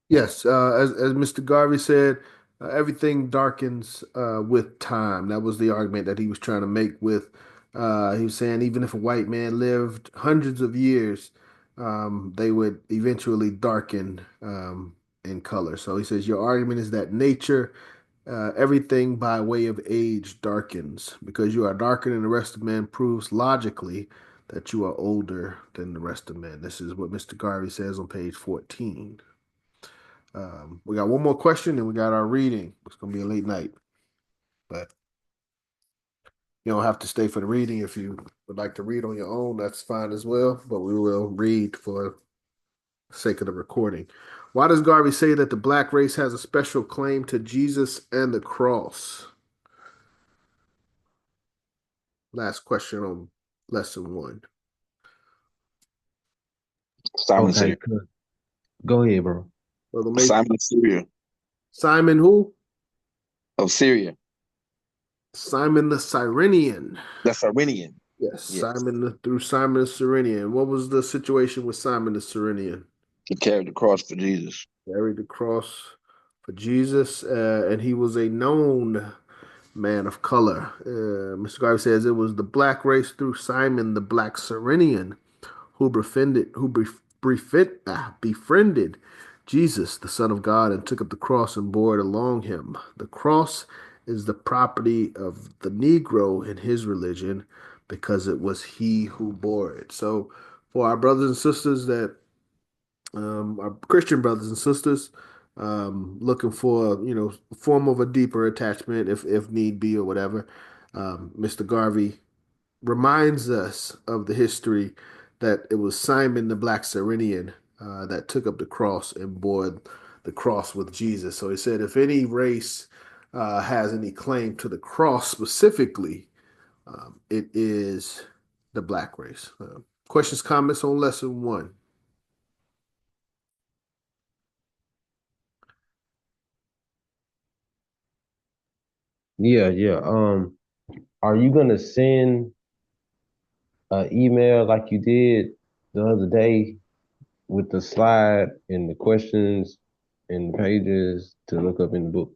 Yes, as Mr. Garvey said, everything darkens with time. That was the argument that he was trying to make with he was saying even if a white man lived hundreds of years, they would eventually darken in color. So he says your argument is that nature, everything by way of age darkens. Because you are darker than the rest of men proves logically that you are older than the rest of men. This is what Mr. Garvey says on page 14. We got one more question and we got our reading. It's going to be a late night, but you don't have to stay for the reading. If you would like to read on your own, that's fine as well, but we will read for the sake of the recording. Why does Garvey say that the black race has a special claim to Jesus and the cross? Last question on lesson one. Simon Okay, Syria. good. Go ahead, bro. Simon of Syria. Simon who? Of Syria. Simon the Cyrenian. The Cyrenian. Yes, Yes. through Simon the Cyrenian. What was the situation with Simon the Cyrenian? He carried the cross for Jesus. Carried the cross for Jesus, and he was a known man of color. Mr. Garvey says it was the black race through Simon the Black Cyrenian who befriended Jesus, the Son of God, and took up the cross and bore it along him. The cross is the property of the Negro in his religion because it was he who bore it. So, for our brothers and sisters that our Christian brothers and sisters looking for a form of a deeper attachment if need be or whatever, Mr. Garvey reminds us of the history that it was Simon the Black Cyrenian that took up the cross and bore the cross with Jesus. So he said, if any race has any claim to the cross specifically, it is the black race. Questions, comments on lesson one? Yeah, yeah. Are you gonna send an email like you did the other day with the slide and the questions and the pages to look up in the book?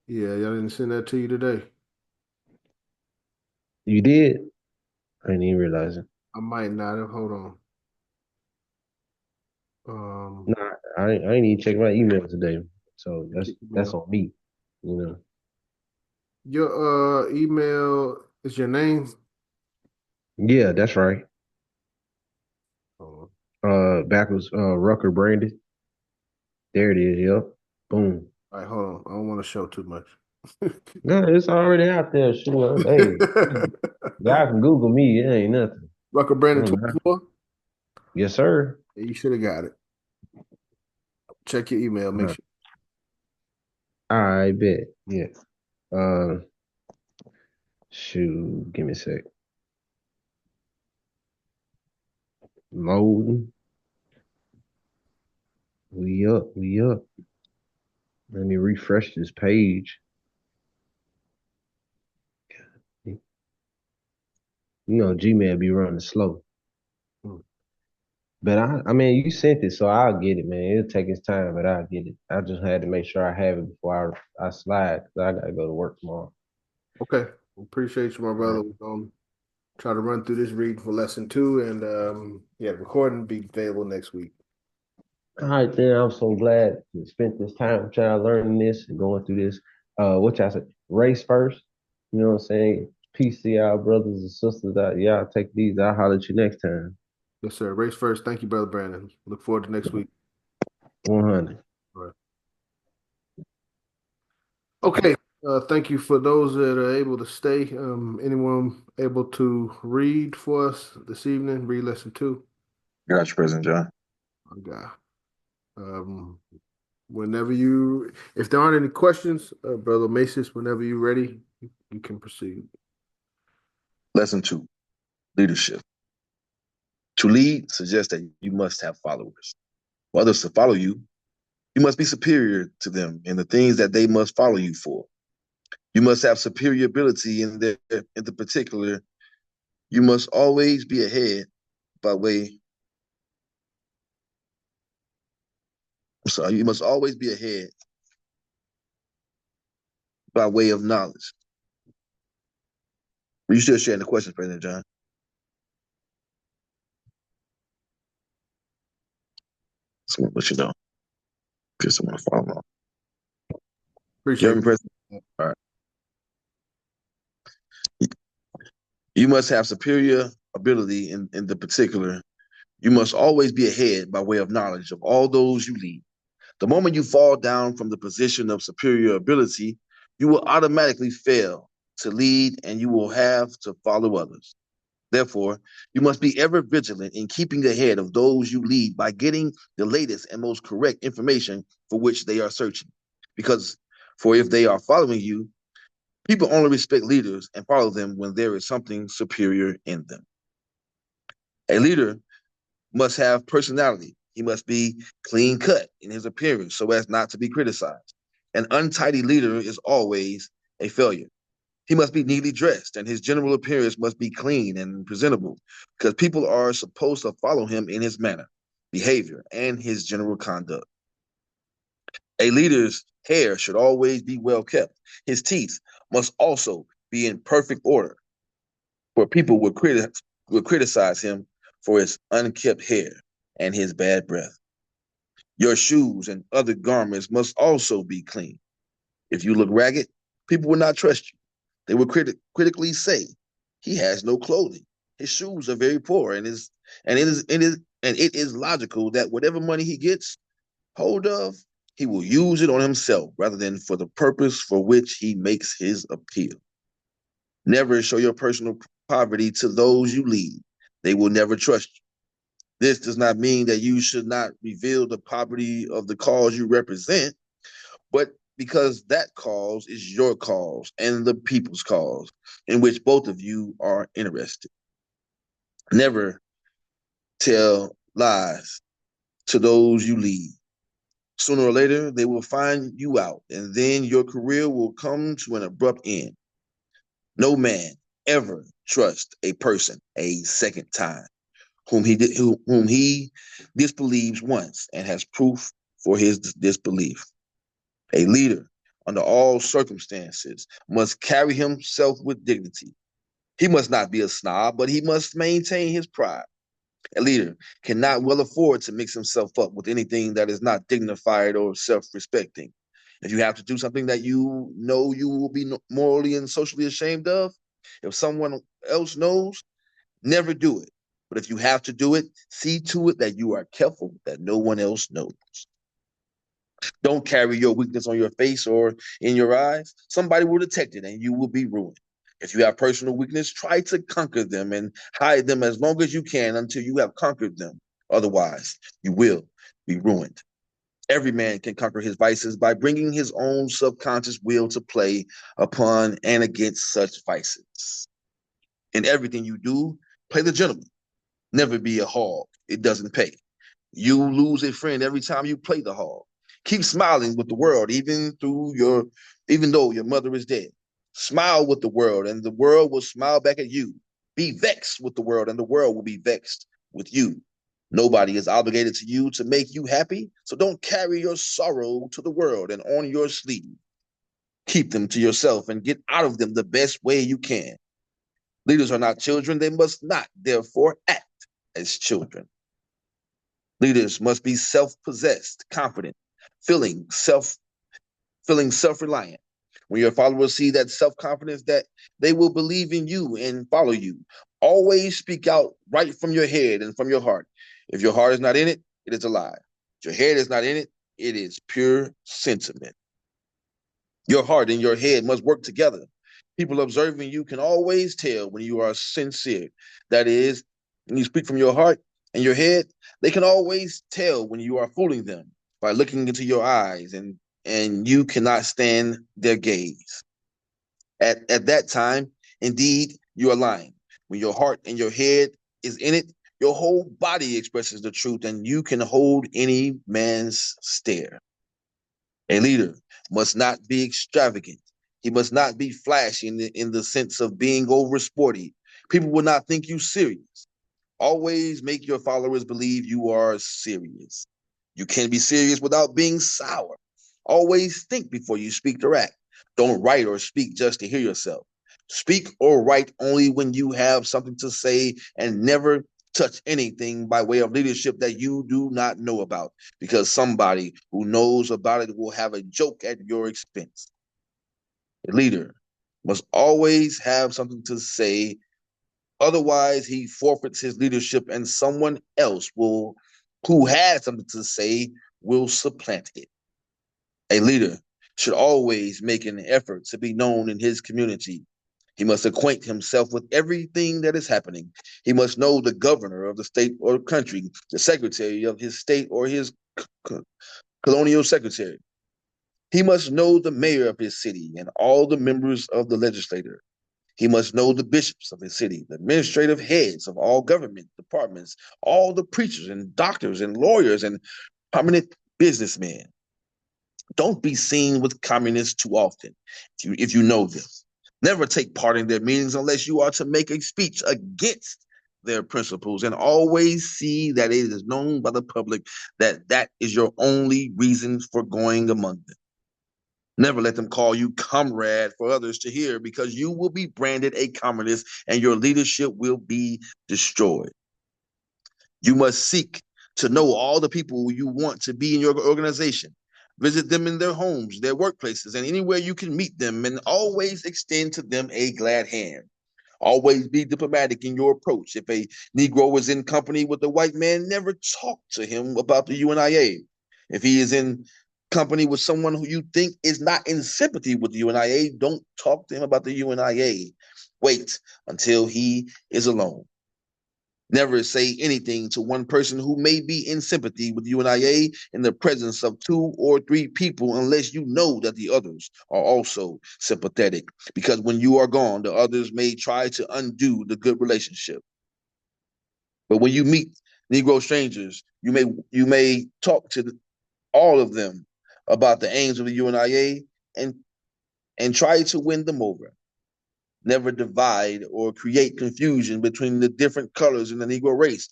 Yeah, y'all didn't send that to you today. You did? I didn't even realize it. I might not have. Hold on. Nah, I ain't even checked my email today. So Check that's email. on me, you know. Your email is your name? Yeah, that's right. Hold Backwards, Rucker Brandon. There it is. Yep. Boom. All right, hold on. I don't want to show too much. No, it's already out there. Sure. Hey, y'all can Google me. It ain't nothing. Rucker Brandon 24? Yes, sir. Yeah, you should have got it. Check your email. Make sure. I bet. Yeah. Shoot. Give me a sec. Loading. We up. We up. Let me refresh this page. You know, Gmail be running slow. But I mean, you sent it, so I'll get it, man. It'll take its time, but I'll get it. I just had to make sure I have it before I slide, because I gotta go to work tomorrow. Okay. Appreciate you, my brother. We're going to try to run through this reading for lesson two, and the recording will be available next week. All right, then. I'm so glad to spend this time trying to learn this and going through this. What y'all say? Race first. You know what I'm saying? Peace to y'all brothers and sisters out. Y'all take these. I'll holler at you next time. Yes, sir. Race first. Thank you, Brother Brandon. Look forward to next week. 100. All right. Okay. Thank you for those that are able to stay. Anyone able to read for us this evening? Read lesson two. Got you, President John. Okay. If there aren't any questions, Brother Macis, whenever you're ready, you can proceed. Lesson 2, leadership. To lead suggests that you must have followers. For others to follow you, you must be superior to them in the things that they must follow you for. You must have superior ability in the particular. You must always be ahead by way. You must always be ahead by way of knowledge. Are you still sharing the questions, President John? Just want to let you know. Just want to follow along. Appreciate it. President? All right. You must have superior ability in the particular. You must always be ahead by way of knowledge of all those you lead. The moment you fall down from the position of superior ability, you will automatically fail to lead and you will have to follow others. Therefore, you must be ever vigilant in keeping ahead of those you lead by getting the latest and most correct information for which they are searching. For if they are following you, people only respect leaders and follow them when there is something superior in them. A leader must have personality. He must be clean cut in his appearance so as not to be criticized. An untidy leader is always a failure. He must be neatly dressed, and his general appearance must be clean and presentable because people are supposed to follow him in his manner, behavior, and his general conduct. A leader's hair should always be well kept. His teeth must also be in perfect order, for people would criticize him for his unkempt hair and his bad breath. Your shoes and other garments must also be clean. If you look ragged, people will not trust you. They will critically say, "He has no clothing. His shoes are very poor, and it is logical that whatever money he gets hold of, he will use it on himself rather than for the purpose for which he makes his appeal." Never show your personal poverty to those you lead. They will never trust you. This does not mean that you should not reveal the poverty of the cause you represent, but because that cause is your cause and the people's cause in which both of you are interested. Never tell lies to those you lead. Sooner or later, they will find you out, and then your career will come to an abrupt end. No man ever trusts a person a second time whom he disbelieves once and has proof for his disbelief. A leader, under all circumstances, must carry himself with dignity. He must not be a snob, but he must maintain his pride. A leader cannot well afford to mix himself up with anything that is not dignified or self-respecting. If you have to do something that you know you will be morally and socially ashamed of, if someone else knows, never do it. But if you have to do it, see to it that you are careful that no one else knows. Don't carry your weakness on your face or in your eyes. Somebody will detect it and you will be ruined. If you have personal weakness, try to conquer them and hide them as long as you can until you have conquered them. Otherwise, you will be ruined. Every man can conquer his vices by bringing his own subconscious will to play upon and against such vices. In everything you do, play the gentleman. Never be a hog. It doesn't pay. You lose a friend every time you play the hog. Keep smiling with the world, even though your mother is dead. Smile with the world, and the world will smile back at you. Be vexed with the world, and the world will be vexed with you. Nobody is obligated to you to make you happy, so don't carry your sorrow to the world and on your sleeve. Keep them to yourself and get out of them the best way you can. Leaders are not children. They must not, therefore, act as children. Leaders must be self-possessed, confident, feeling self-reliant. When your followers see that self-confidence, that they will believe in you and follow you. Always speak out right from your head and from your heart. If your heart is not in it, it is a lie. If your head is not in it, it is pure sentiment. Your heart and your head must work together. People observing you can always tell when you are sincere. That is, when you speak from your heart and your head, they can always tell when you are fooling them by looking into your eyes, and you cannot stand their gaze. At that time, indeed, you are lying. When your heart and your head is in it, your whole body expresses the truth, and you can hold any man's stare. A leader must not be extravagant. He must not be flashy in the sense of being over sporty. People will not think you serious. Always make your followers believe you are serious. You can be serious without being sour. Always think before you speak or act. Don't write or speak just to hear yourself. Speak or write only when you have something to say, and never touch anything by way of leadership that you do not know about, because somebody who knows about it will have a joke at your expense. A leader must always have something to say. Otherwise, he forfeits his leadership, and someone else who has something to say will supplant it. A leader should always make an effort to be known in his community. He must acquaint himself with everything that is happening. He must know the governor of the state or country, the secretary of his state or his colonial secretary. He must know the mayor of his city and all the members of the legislature. He must know the bishops of his city, the administrative heads of all government departments, all the preachers and doctors and lawyers and prominent businessmen. Don't be seen with communists too often if you know them. Never take part in their meetings unless you are to make a speech against their principles, and always see that it is known by the public that that is your only reason for going among them. Never let them call you comrade for others to hear, because you will be branded a communist and your leadership will be destroyed. You must seek to know all the people you want to be in your organization. Visit them in their homes, their workplaces, and anywhere you can meet them, and always extend to them a glad hand. Always be diplomatic in your approach. If a Negro is in company with a white man, never talk to him about the UNIA. If he is in company with someone who you think is not in sympathy with the UNIA, don't talk to him about the UNIA. Wait until he is alone. Never say anything to one person who may be in sympathy with UNIA in the presence of 2 or 3 people unless you know that the others are also sympathetic. Because when you are gone, the others may try to undo the good relationship. But when you meet Negro strangers, you may talk to all of them about the aims of the UNIA and try to win them over. Never divide or create confusion between the different colors in the Negro race.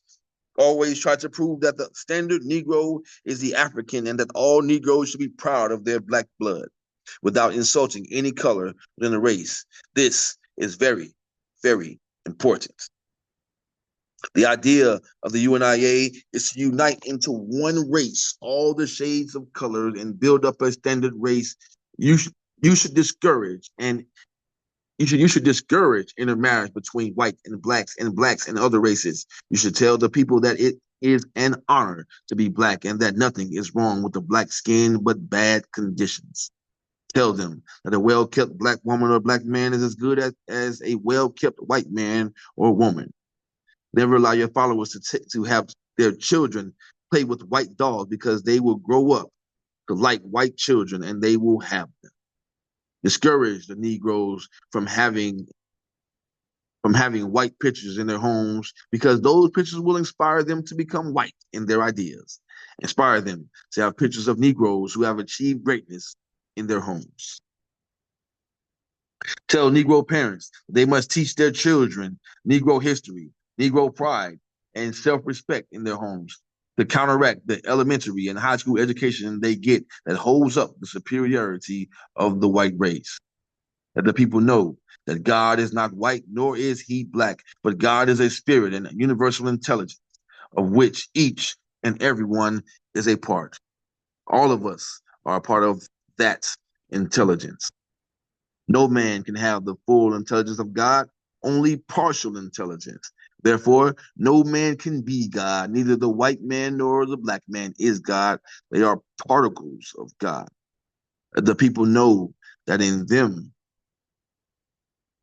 Always try to prove that the standard Negro is the African and that all Negroes should be proud of their black blood without insulting any color within the race. This is very, very important. The idea of the UNIA is to unite into one race, all the shades of color, and build up a standard race. You should discourage and you should discourage intermarriage between white and blacks and other races. You should tell the people that it is an honor to be black and that nothing is wrong with the black skin but bad conditions. Tell them that a well-kept black woman or black man is as good as a well-kept white man or woman. Never allow your followers to have their children play with white dolls because they will grow up to like white children and they will have them. Discourage the Negroes from having white pictures in their homes because those pictures will inspire them to become white in their ideas. Inspire them to have pictures of Negroes who have achieved greatness in their homes. Tell Negro parents they must teach their children Negro history, Negro pride, and self-respect in their homes to counteract the elementary and high school education they get that holds up the superiority of the white race. Let the people know that God is not white, nor is he black, but God is a spirit and a universal intelligence of which each and everyone is a part. All of us are a part of that intelligence. No man can have the full intelligence of God, only partial intelligence. Therefore, no man can be God. Neither the white man nor the black man is God. They are particles of God. The people know that in them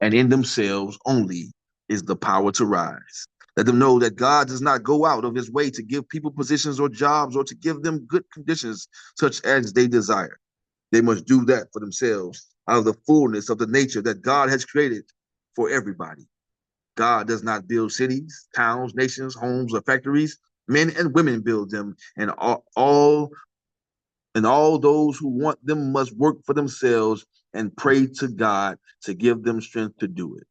and in themselves only is the power to rise. Let them know that God does not go out of his way to give people positions or jobs or to give them good conditions such as they desire. They must do that for themselves out of the fullness of the nature that God has created for everybody. God does not build cities, towns, nations, homes, or factories. Men and women build them, and all those who want them must work for themselves and pray to God to give them strength to do it.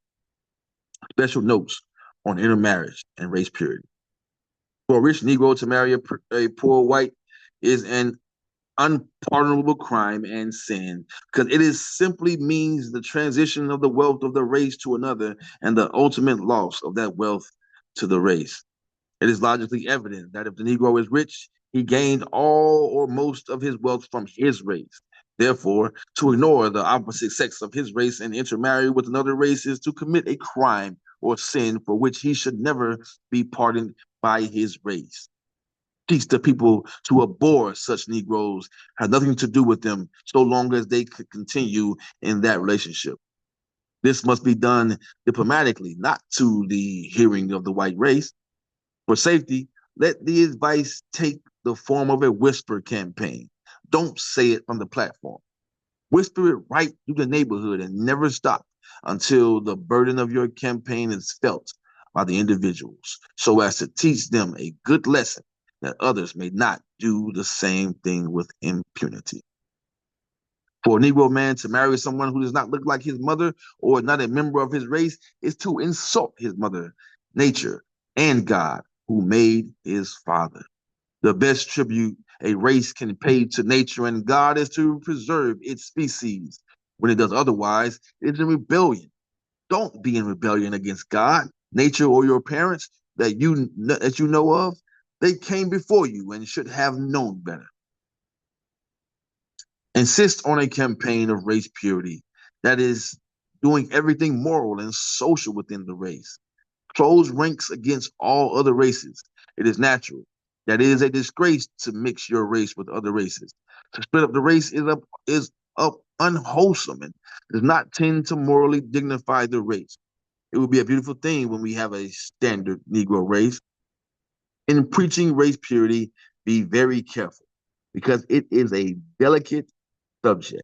Special notes on intermarriage and race purity. For a rich Negro to marry a poor white is an unpardonable crime and sin because it is simply means the transition of the wealth of the race to another and the ultimate loss of that wealth to the race. It is logically evident that if the Negro is rich, he gained all or most of his wealth from his race. Therefore, to ignore the opposite sex of his race and intermarry with another race is to commit a crime or sin for which he should never be pardoned by his race. Teach the people to abhor such Negroes, have nothing to do with them so long as they could continue in that relationship. This must be done diplomatically, not to the hearing of the white race. For safety, let the advice take the form of a whisper campaign. Don't say it from the platform. Whisper it right through the neighborhood and never stop until the burden of your campaign is felt by the individuals, so as to teach them a good lesson that others may not do the same thing with impunity. For a Negro man to marry someone who does not look like his mother or not a member of his race is to insult his mother, nature, and God, who made his father. The best tribute a race can pay to nature and God is to preserve its species. When it does otherwise, it's in rebellion. Don't be in rebellion against God, nature, or your parents that you know of. They came before you and should have known better. Insist on a campaign of race purity, that is, doing everything moral and social within the race. Close ranks against all other races. It is natural. That it is a disgrace to mix your race with other races. To split up the race is up unwholesome and does not tend to morally dignify the race. It would be a beautiful thing when we have a standard Negro race. In preaching race purity, be very careful because it is a delicate subject.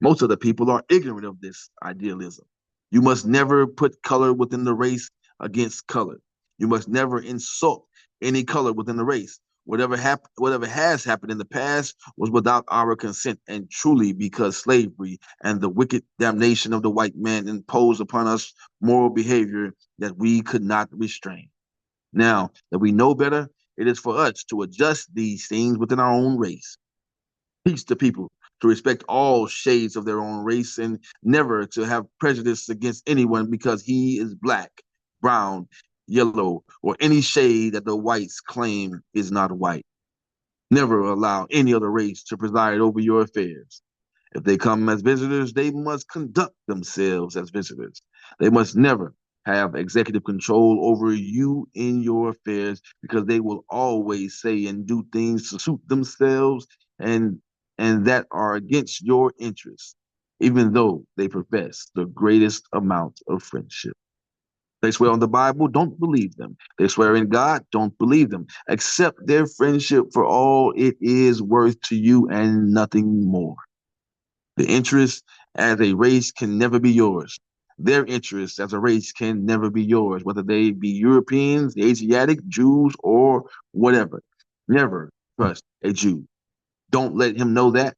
Most of the people are ignorant of this idealism. You must never put color within the race against color. You must never insult any color within the race. Whatever has happened in the past was without our consent and truly because slavery and the wicked damnation of the white man imposed upon us moral behavior that we could not restrain. Now that we know better, it is for us to adjust these things within our own race. Teach the people to respect all shades of their own race and never to have prejudice against anyone because he is black, brown, yellow, or any shade that the whites claim is not white. Never allow any other race to preside over your affairs. If they come as visitors, they must conduct themselves as visitors. They must never have executive control over you in your affairs because they will always say and do things to suit themselves and that are against your interests, even though they profess the greatest amount of friendship. They swear on the Bible, don't believe them. They swear in God, don't believe them. Accept their friendship for all it is worth to you and nothing more. The interest as a race can never be yours. Their interests as a race can never be yours, whether they be Europeans, Asiatic, Jews, or whatever. Never trust a Jew. Don't let him know that.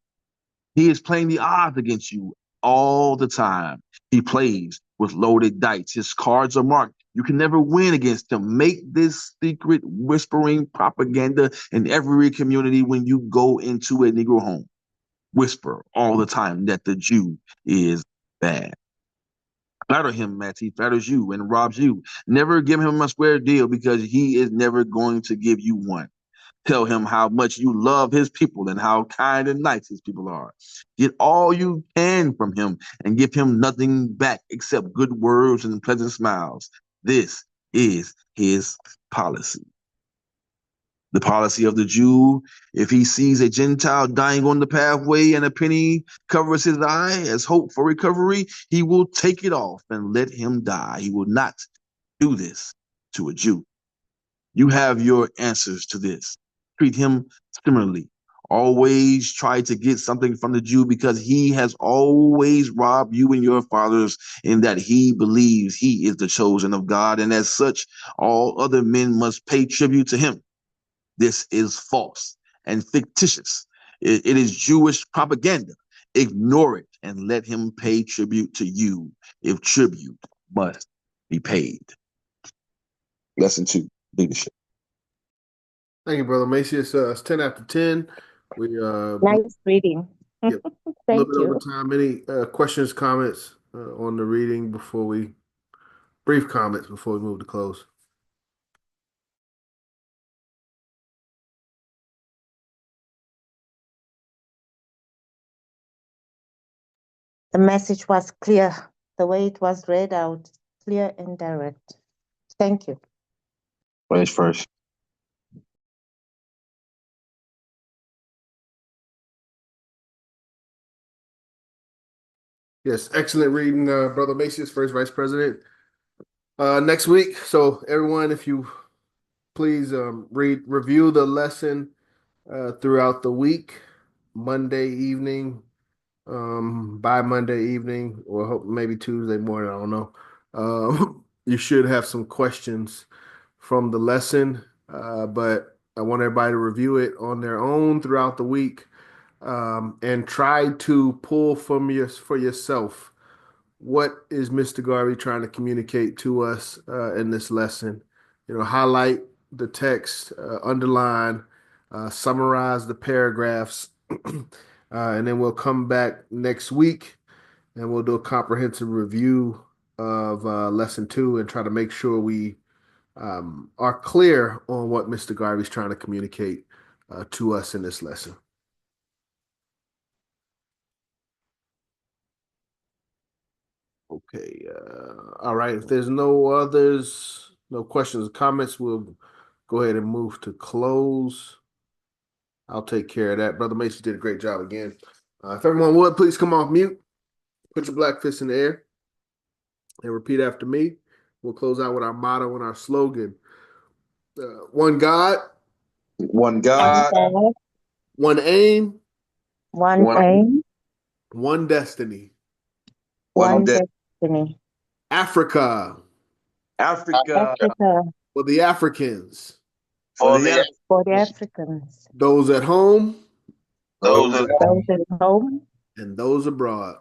He is playing the odds against you all the time. He plays with loaded dice. His cards are marked. You can never win against him. Make this secret whispering propaganda in every community when you go into a Negro home. Whisper all the time that the Jew is bad. Flatter him as he flatters you and robs you. Never give him a square deal because he is never going to give you one. Tell him how much you love his people and how kind and nice his people are. Get all you can from him and give him nothing back except good words and pleasant smiles. This is his policy. The policy of the Jew, if he sees a Gentile dying on the pathway and a penny covers his eye as hope for recovery, he will take it off and let him die. He will not do this to a Jew. You have your answers to this. Treat him similarly. Always try to get something from the Jew because he has always robbed you and your fathers in that he believes he is the chosen of God, and as such, all other men must pay tribute to him. This is false and fictitious. It is Jewish propaganda. Ignore it and let him pay tribute to you if tribute must be paid. Lesson 2, leadership. Thank you, Brother Macy. It's 10 after 10. We Nice reading. Yep. A Thank little bit over you. time. Any questions, comments on the reading brief comments before we move to close? The message was clear. The way it was read out, clear and direct. Thank you. Ladies first. Yes, excellent reading, Brother Macius, First Vice President. Next week, so everyone, if you please review the lesson throughout the week, Monday evening, by Monday evening, or maybe Tuesday morning, I don't know. You should have some questions from the lesson, but I want everybody to review it on their own throughout the week, and try to pull for yourself. What is Mr. Garvey trying to communicate to us in this lesson? Highlight the text, underline, summarize the paragraphs, and then we'll come back next week and we'll do a comprehensive review of lesson 2 and try to make sure we are clear on what Mr. Garvey's trying to communicate to us in this lesson. Okay. All right. If there's no others, no questions or comments, we'll go ahead and move to close. I'll take care of that. Brother Mason did a great job again. If everyone would, please come off mute. Put your black fist in the air and repeat after me. We'll close out with our motto and our slogan. One God. One God. One aim. One aim. One destiny. One destiny. Africa. Africa. For the Africans. For the Africans. Those at home. Those at home. And those abroad.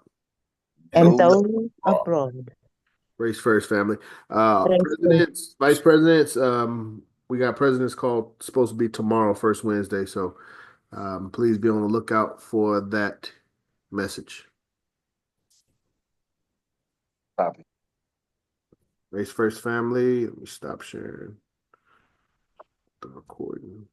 And those abroad. Race first, family. Presidents, vice presidents. We got presidents called supposed to be tomorrow, first Wednesday. So please be on the lookout for that message. Copy. Race first, family. Let me stop sharing the recording.